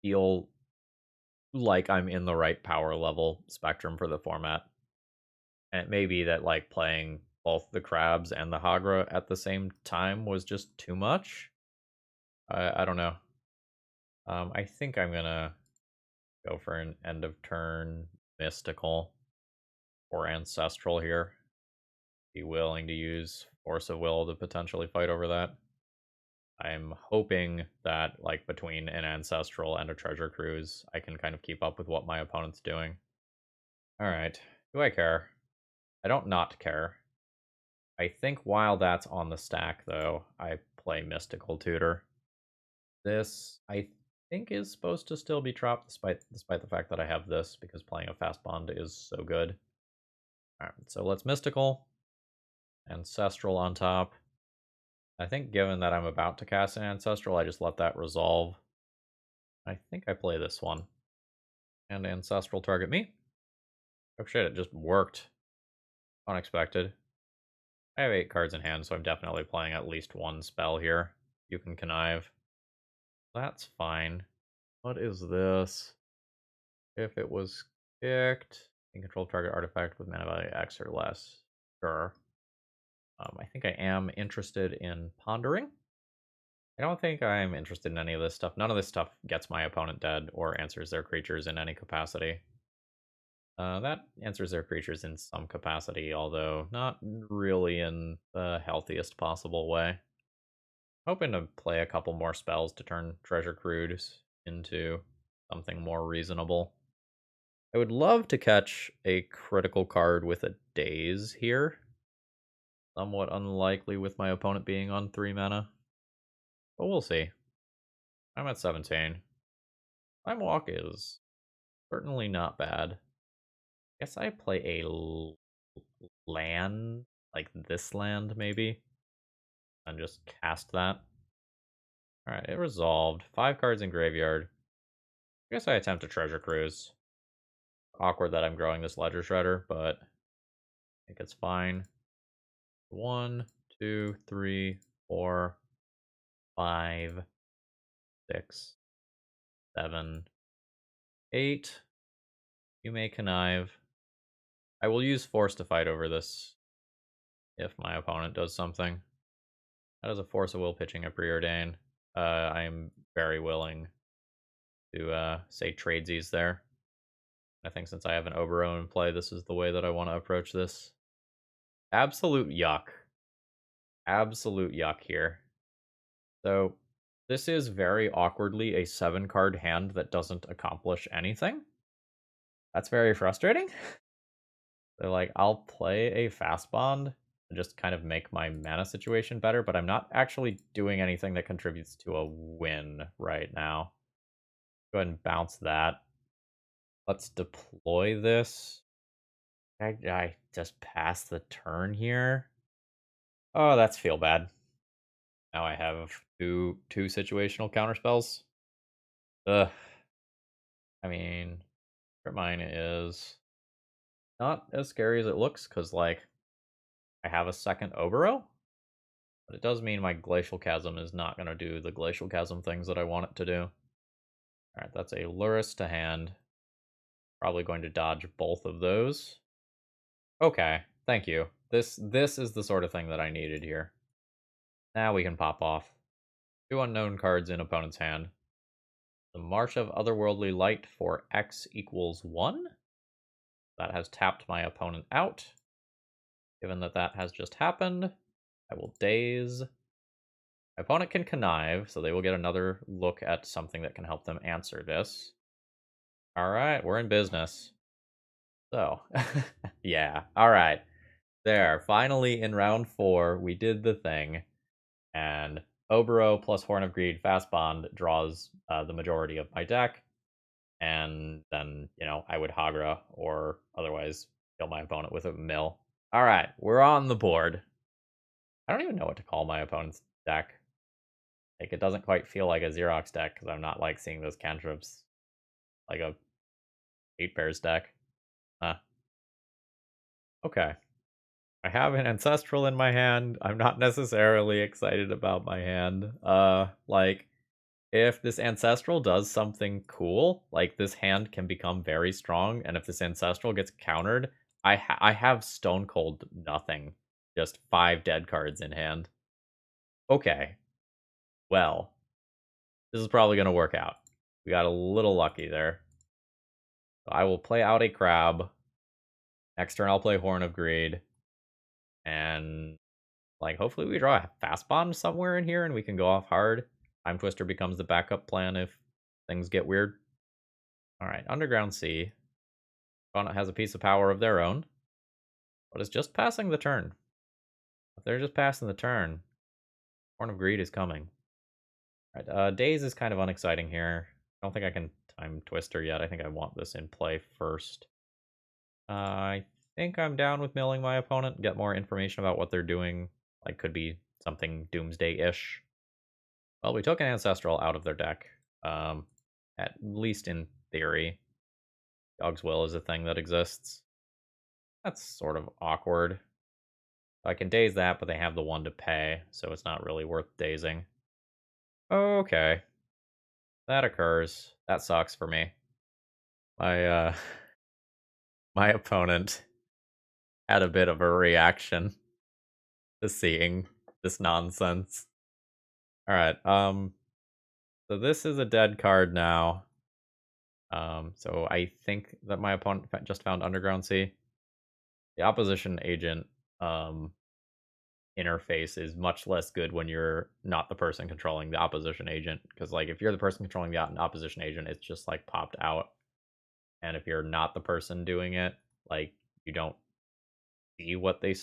[SPEAKER 1] feel like I'm in the right power level spectrum for the format. And it may be that like playing both the crabs and the Hagra at the same time was just too much. I don't know. I think I'm gonna go for an end of turn mystical or ancestral here. Be willing to use Force of Will to potentially fight over that. I'm hoping that, like, between an Ancestral and a Treasure Cruise, I can kind of keep up with what my opponent's doing. Alright. Do I care? I don't not care. I think while that's on the stack, though, I play Mystical Tutor. This, I think, is supposed to still be dropped, despite the fact that I have this, because playing a Fastbond is so good. Alright, so let's Mystical. Ancestral on top. I think given that I'm about to cast an Ancestral, I just let that resolve. I think I play this one. And Ancestral target me. Oh shit, it just worked. Unexpected. I have 8 cards in hand, so I'm definitely playing at least one spell here. You can connive. That's fine. What is this? If it was kicked, you can control target artifact with mana value X or less. Sure. I think I am interested in pondering. I don't think I'm interested in any of this stuff. None of this stuff gets my opponent dead or answers their creatures in any capacity. That answers their creatures in some capacity, although not really in the healthiest possible way. Hoping to play a couple more spells to turn Treasure Cruise into something more reasonable. I would love to catch a critical card with a Daze here. Somewhat unlikely with my opponent being on 3 mana. But we'll see. I'm at 17. Time Walk is certainly not bad. Guess I play a land, like this land maybe, and just cast that. Alright, it resolved. 5 cards in graveyard. I guess I attempt a Treasure Cruise. Awkward that I'm growing this Ledger Shredder, but I think it's fine. 1, 2, 3, 4, 5, 6, 7, 8. You may connive. I will use Force to fight over this if my opponent does something. That is a Force of Will pitching a Preordain. I am very willing to say tradesies there. I think since I have an Oboro in play, this is the way that I want to approach this. Absolute yuck. Absolute yuck here. So this is very awkwardly a 7-card hand that doesn't accomplish anything. That's very frustrating. So like, I'll play a Fastbond and just kind of make my mana situation better, but I'm not actually doing anything that contributes to a win right now. Go ahead and bounce that. Let's deploy this. I just pass the turn here. Oh, that's feel bad. Now I have two situational counterspells. Ugh. I mean, mine is not as scary as it looks, because, like, I have a second Oboro. But it does mean my Glacial Chasm is not going to do the Glacial Chasm things that I want it to do. Alright, that's a Lurrus to hand. Probably going to dodge both of those. Okay, thank you. This is the sort of thing that I needed here. Now we can pop off. 2 unknown cards in opponent's hand. The March of Otherworldly Light for X equals 1. That has tapped my opponent out. Given that that has just happened, I will Daze. My opponent can connive, so they will get another look at something that can help them answer this. Alright, we're in business. So, yeah, alright. There, finally in round 4, we did the thing. And Oboro plus Horn of Greed Fastbond draws the majority of my deck. And then, you know, I would Hagra or otherwise kill my opponent with a mill. Alright, we're on the board. I don't even know what to call my opponent's deck. Like, it doesn't quite feel like a Xerox deck, because I'm not, like, seeing those cantrips like a 8 pairs deck. Huh. Okay. I have an Ancestral in my hand. I'm not necessarily excited about my hand. Like, if this Ancestral does something cool, like, this hand can become very strong, and if this Ancestral gets countered, I have Stone Cold nothing. Just 5 dead cards in hand. Okay. Well, this is probably gonna work out. We got a little lucky there. So I will play out a Crab. Next turn, I'll play Horn of Greed. And, like, hopefully we draw a Fastbond somewhere in here and we can go off hard. Time Twister becomes the backup plan if things get weird. Alright, Underground Sea. Opponent has a piece of power of their own, but it's just passing the turn. If they're just passing the turn, Horn of Greed is coming. Alright, Daze is kind of unexciting here. I don't think I can Time Twister yet. I think I want this in play first. I think I'm down with milling my opponent, get more information about what they're doing. Like, could be something Doomsday-ish. Well, we took an Ancestral out of their deck. At least in theory. Dog's Will is a thing that exists. That's sort of awkward. I can daze that, but they have the 1 to pay, so it's not really worth dazing. Okay. That occurs. That sucks for me. My, my opponent had a bit of a reaction to seeing this nonsense. Alright, so this is a dead card now. So I think that my opponent just found Underground Sea. The opposition agent interface is much less good when you're not the person controlling the opposition agent. Because, like, if you're the person controlling the opposition agent, it's just, like, popped out. And if you're not the person doing it, like, you don't see what they,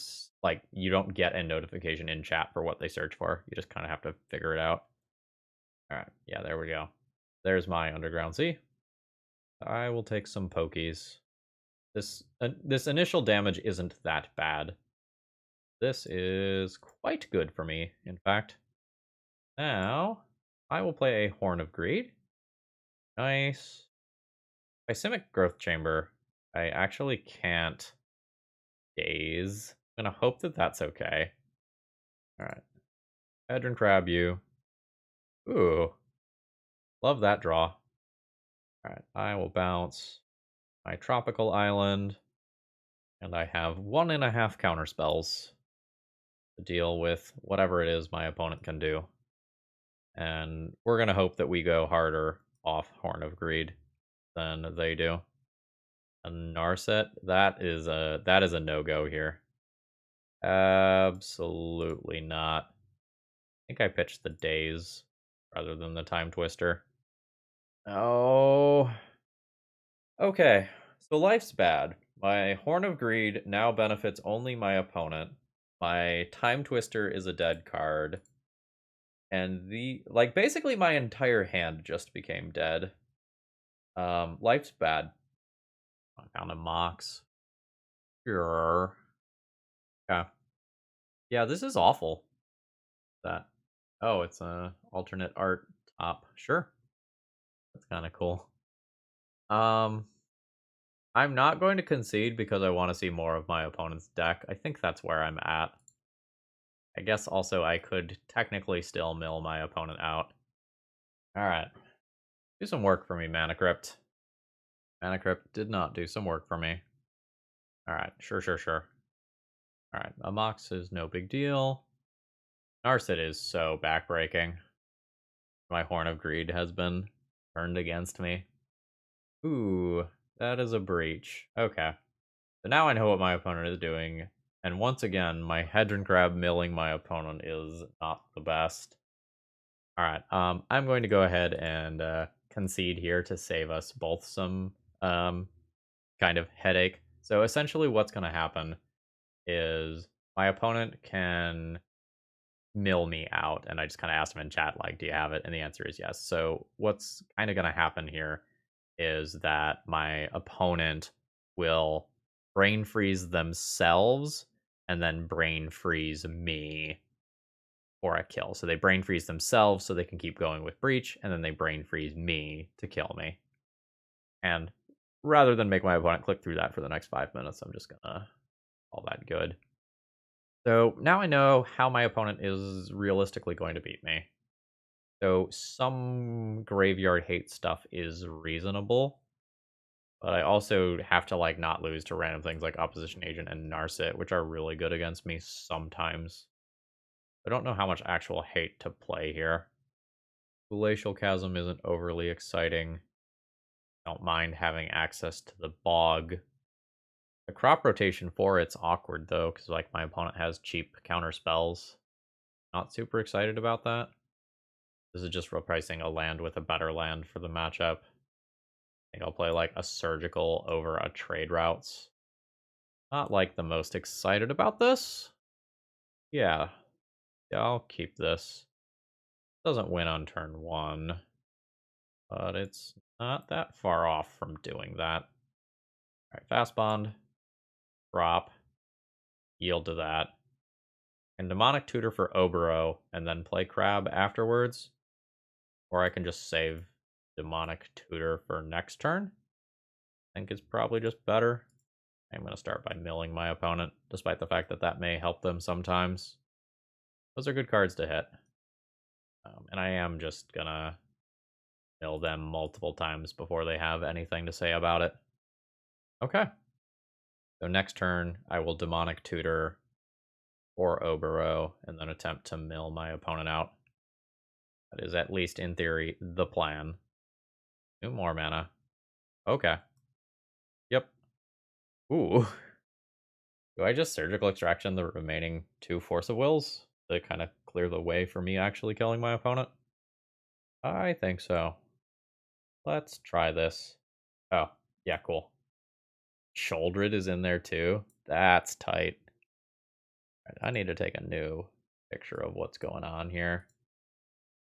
[SPEAKER 1] like, you don't get a notification in chat for what they search for. You just kind of have to figure it out. Alright, yeah, there we go. There's my Underground Sea. I will take some pokies. This initial damage isn't that bad. This is quite good for me, in fact. Now, I will play a Horn of Greed. Nice. By Simic Growth Chamber, I actually can't daze. I'm gonna hope that that's okay. Alright. Hedron Crab you. Ooh. Love that draw. Alright, I will bounce my Tropical Island. And I have 1.5 counter spells to deal with whatever it is my opponent can do. And we're going to hope that we go harder off Horn of Greed than they do. A Narset, that is a no-go here. Absolutely not. I think I pitched the Daze rather than the Time Twister. Oh. Okay, so life's bad. My Horn of Greed now benefits only my opponent. My Time Twister is a dead card. And basically my entire hand just became dead. Life's bad. I found a Mox. Sure. Yeah. Yeah, this is awful. That. Oh, it's a alternate art top. Sure. That's kind of cool. I'm not going to concede because I want to see more of my opponent's deck. I think that's where I'm at. I guess also I could technically still mill my opponent out. Alright. Do some work for me, Mana Crypt. Mana Crypt did not do some work for me. Alright, sure. Alright, a Mox is no big deal. Narset is so backbreaking. My Horn of Greed has been turned against me. Ooh, that is a breach. Okay. So now I know what my opponent is doing. And once again, my Hedron Crab milling my opponent is not the best. Alright, I'm going to go ahead and concede here to save us both some kind of headache. So essentially what's going to happen is my opponent can mill me out, and I just kind of asked him in chat, like, do you have it? And the answer is yes. So what's kind of going to happen here is that my opponent will brain freeze themselves and then brain freeze me before I kill. So they brain freeze themselves so they can keep going with breach, and then they brain freeze me to kill me. And rather than make my opponent click through that for the next 5 minutes, I'm just gonna call that good. So now I know how my opponent is realistically going to beat me. So some graveyard hate stuff is reasonable, but I also have to like not lose to random things like Opposition Agent and Narset, which are really good against me sometimes. I don't know how much actual hate to play here. Glacial Chasm isn't overly exciting. Don't mind having access to the bog. The crop rotation for it's awkward though, because like my opponent has cheap counter spells. Not super excited about that. This is just replacing a land with a better land for the matchup. I think I'll play like a surgical over a trade routes. Not like the most excited about this. Yeah, I'll keep this. Doesn't win on turn 1, but it's not that far off from doing that. Alright, Fastbond, drop, yield to that. And Demonic Tutor for Oboro, and then play Crab afterwards. Or I can just save Demonic Tutor for next turn. I think it's probably just better. I'm going to start by milling my opponent, despite the fact that that may help them sometimes. Those are good cards to hit. And I am just going to mill them multiple times before they have anything to say about it. Okay. So next turn, I will Demonic Tutor or Oboro, and then attempt to mill my opponent out. That is, at least in theory, the plan. 2 more mana. Okay. Yep. Ooh. Do I just Surgical Extraction the remaining 2 Force of Wills to kind of clear the way for me actually killing my opponent? I think so. Let's try this. Oh, yeah, cool. Sholdred is in there too. That's tight. Right, I need to take a new picture of what's going on here.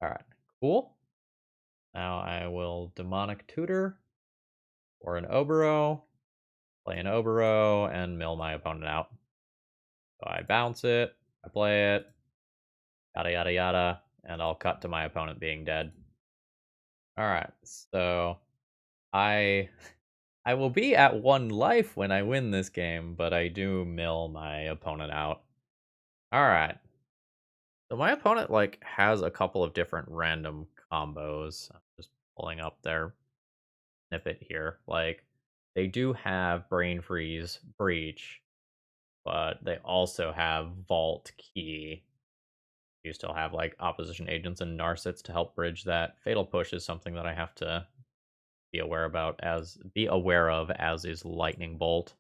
[SPEAKER 1] Alright, cool. Now I will Demonic Tutor or an Oboro, play an Oboro, and mill my opponent out. So I bounce it, I play it, yada yada yada, and I'll cut to my opponent being dead. Alright, so I will be at 1 life when I win this game, but I do mill my opponent out. Alright. So my opponent like has a couple of different random combos. I'm just pulling up their snippet here. Like they do have Brain Freeze, Breach, but they also have Vault Key. You still have like Opposition Agents and Narsets to help bridge that. Fatal Push is something that I have to be aware of, as is Lightning Bolt.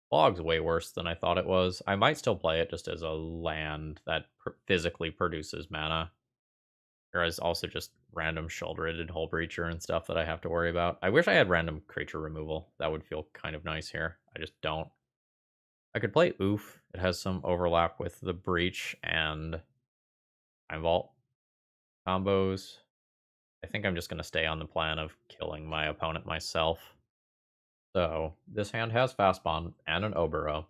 [SPEAKER 1] Bog's way worse than I thought it was. I might still play it just as a land that physically produces mana. There is also just random Shoulder-Rated Hull Breacher and stuff that I have to worry about. I wish I had random creature removal. That would feel kind of nice here. I just don't. I could play Oof. It has some overlap with the Breach and Time Vault combos. I think I'm just going to stay on the plan of killing my opponent myself. So this hand has Fastbond and an Oboro.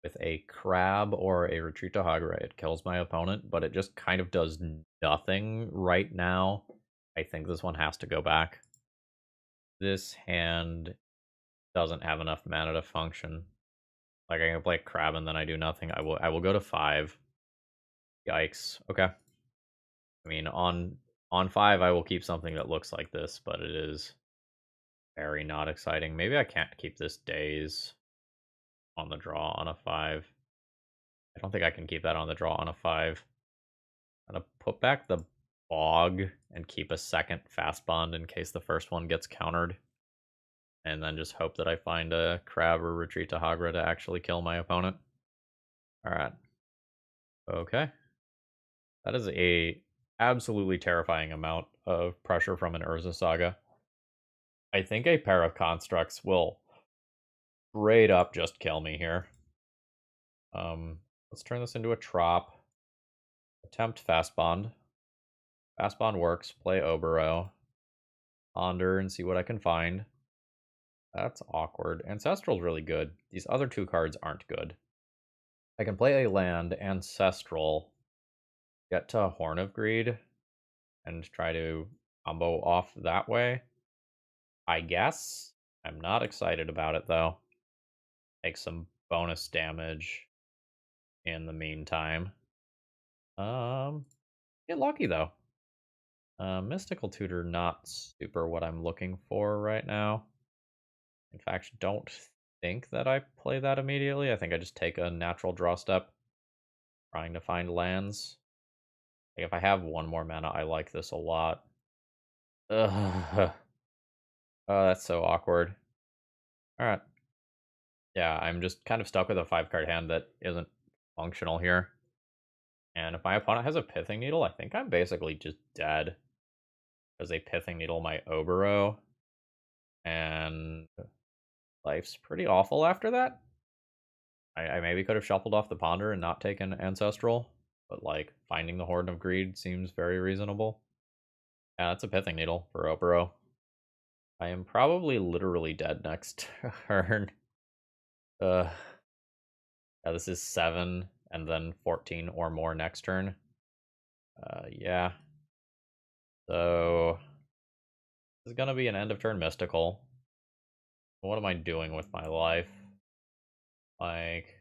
[SPEAKER 1] With a Crab or a Retreat to Hagra, it kills my opponent, but it just kind of does nothing right now. I think this one has to go back. This hand doesn't have enough mana to function. Like, I can play Crab and then I do nothing. I will go to 5. Yikes. Okay. I mean, on 5, I will keep something that looks like this, but it is very not exciting. Maybe I can't keep this Daze on the draw on a 5. I don't think I can keep that on the draw on a 5. I'm gonna put back the Bog and keep a second Fastbond in case the first one gets countered. And then just hope that I find a Crab or Retreat to Hagra to actually kill my opponent. Alright. Okay. That is a absolutely terrifying amount of pressure from an Urza Saga. I think a pair of Constructs will straight up just kill me here. Let's turn this into a Trop. Attempt Fastbond. Fastbond works. Play Oboro. Ponder and see what I can find. That's awkward. Ancestral's really good. These other 2 cards aren't good. I can play a land, Ancestral, get to Horn of Greed and try to combo off that way. I guess. I'm not excited about it though. Take some bonus damage in the meantime. Get lucky though. Mystical Tutor, not super what I'm looking for right now. In fact, don't think that I play that immediately. I think I just take a natural draw step, trying to find lands. Like if I have one more mana, I like this a lot. Ugh. Oh, that's so awkward. Alright. Yeah, I'm just kind of stuck with a 5-card hand that isn't functional here. And if my opponent has a Pithing Needle, I think I'm basically just dead. Because they Pithing Needle my Oboro. And life's pretty awful after that. I maybe could have shuffled off the Ponder and not taken Ancestral. But like, finding the Horn of Greed seems very reasonable. Yeah, that's a Pithing Needle for Oboro. I am probably literally dead next turn. Yeah, this is 7 and then 14 or more next turn. Yeah. So this is gonna be an end of turn mystical. What am I doing with my life? Like,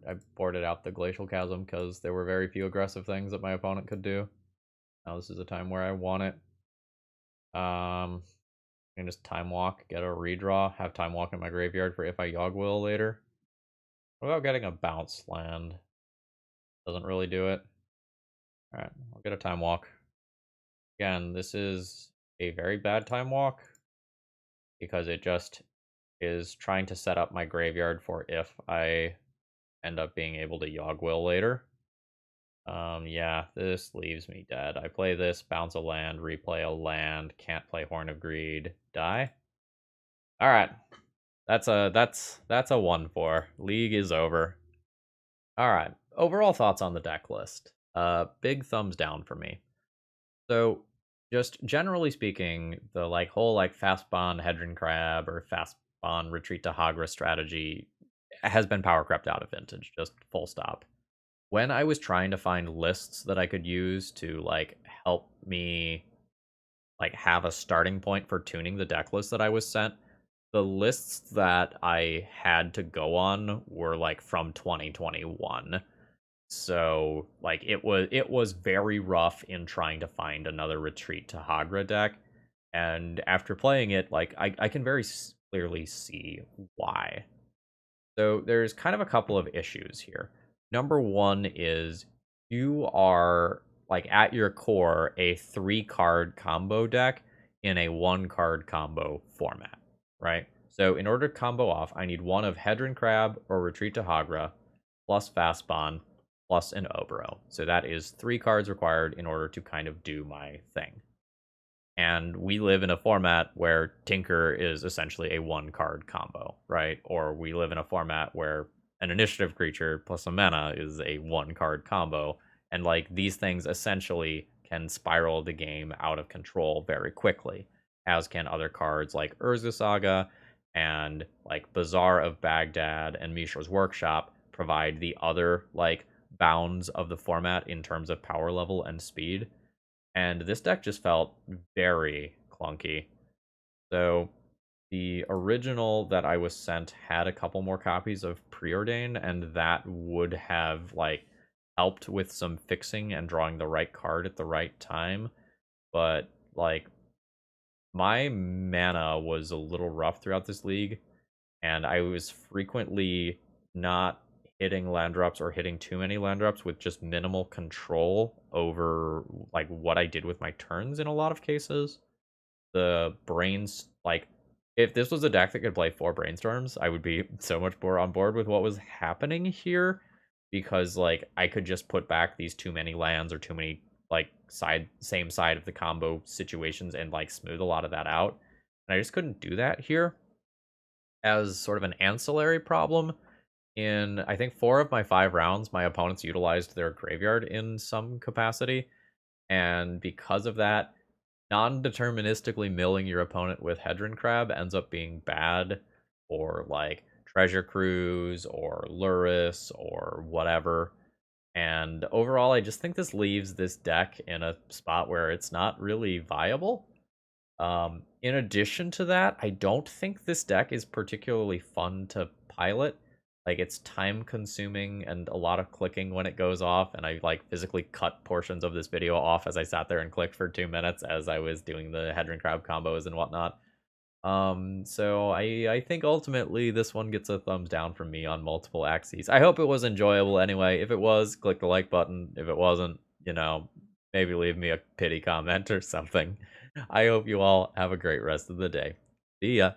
[SPEAKER 1] I boarded out the Glacial Chasm because there were very few aggressive things that my opponent could do. Now this is a time where I want it. I can just Time Walk, get a redraw, have Time Walk in my graveyard for if I Yogg Will later. What about getting a bounce land? Doesn't really do it. Alright, I'll get a Time Walk. Again, this is a very bad Time Walk because it just is trying to set up my graveyard for if I end up being able to Yogg Will later. Yeah, this leaves me dead. I play this, bounce a land, replay a land, can't play Horn of Greed, die. Alright. That's a 1-4. League is over. Alright. Overall thoughts on the deck list. Big thumbs down for me. So just generally speaking, the whole Fastbond Hedron Crab or Fastbond Retreat to Hagra strategy has been power crept out of Vintage, just full stop. When I was trying to find lists that I could use to help me have a starting point for tuning the deck list that I was sent, the lists that I had to go on were from 2021. So it was very rough in trying to find another Retreat to Hagra deck. And after playing it, I can very clearly see why. So there's kind of a couple of issues here. Number one is you are at your core a 3-card combo deck in a 1-card combo format, right? So in order to combo off, I need one of Hedron Crab or Retreat to Hagra plus Fastbond plus an Oboro. So that is 3 cards required in order to kind of do my thing. And we live in a format where Tinker is essentially a 1-card combo, right? Or we live in a format where an initiative creature plus a mana is a 1-card combo. And these things essentially can spiral the game out of control very quickly, as can other cards like Urza Saga and Bazaar of Baghdad and Mishra's Workshop provide the other bounds of the format in terms of power level and speed. And this deck just felt very clunky. So the original that I was sent had a couple more copies of Preordain, and that would have helped with some fixing and drawing the right card at the right time. But my mana was a little rough throughout this league, and I was frequently not hitting land drops or hitting too many land drops with just minimal control over what I did with my turns in a lot of cases. The brains if this was a deck that could play 4 brainstorms, I would be so much more on board with what was happening here, because I could just put back these too many lands or too many same side of the combo situations and smooth a lot of that out. And I just couldn't do that here. As sort of an ancillary problem, in I think 4 of my 5 rounds, my opponents utilized their graveyard in some capacity, and because of that, non-deterministically milling your opponent with Hedron Crab ends up being bad, or Treasure Cruise or Luris or whatever. And overall, I just think this leaves this deck in a spot where it's not really viable. In addition to that, I don't think this deck is particularly fun to pilot. Like, it's time consuming and a lot of clicking when it goes off, and I like physically cut portions of this video off as I sat there and clicked for 2 minutes as I was doing the Hedron Crab combos and whatnot. So I think ultimately this one gets a thumbs down from me on multiple axes. I hope it was enjoyable anyway. If it was, click the like button. If it wasn't, maybe leave me a pity comment or something. I hope you all have a great rest of the day. See ya.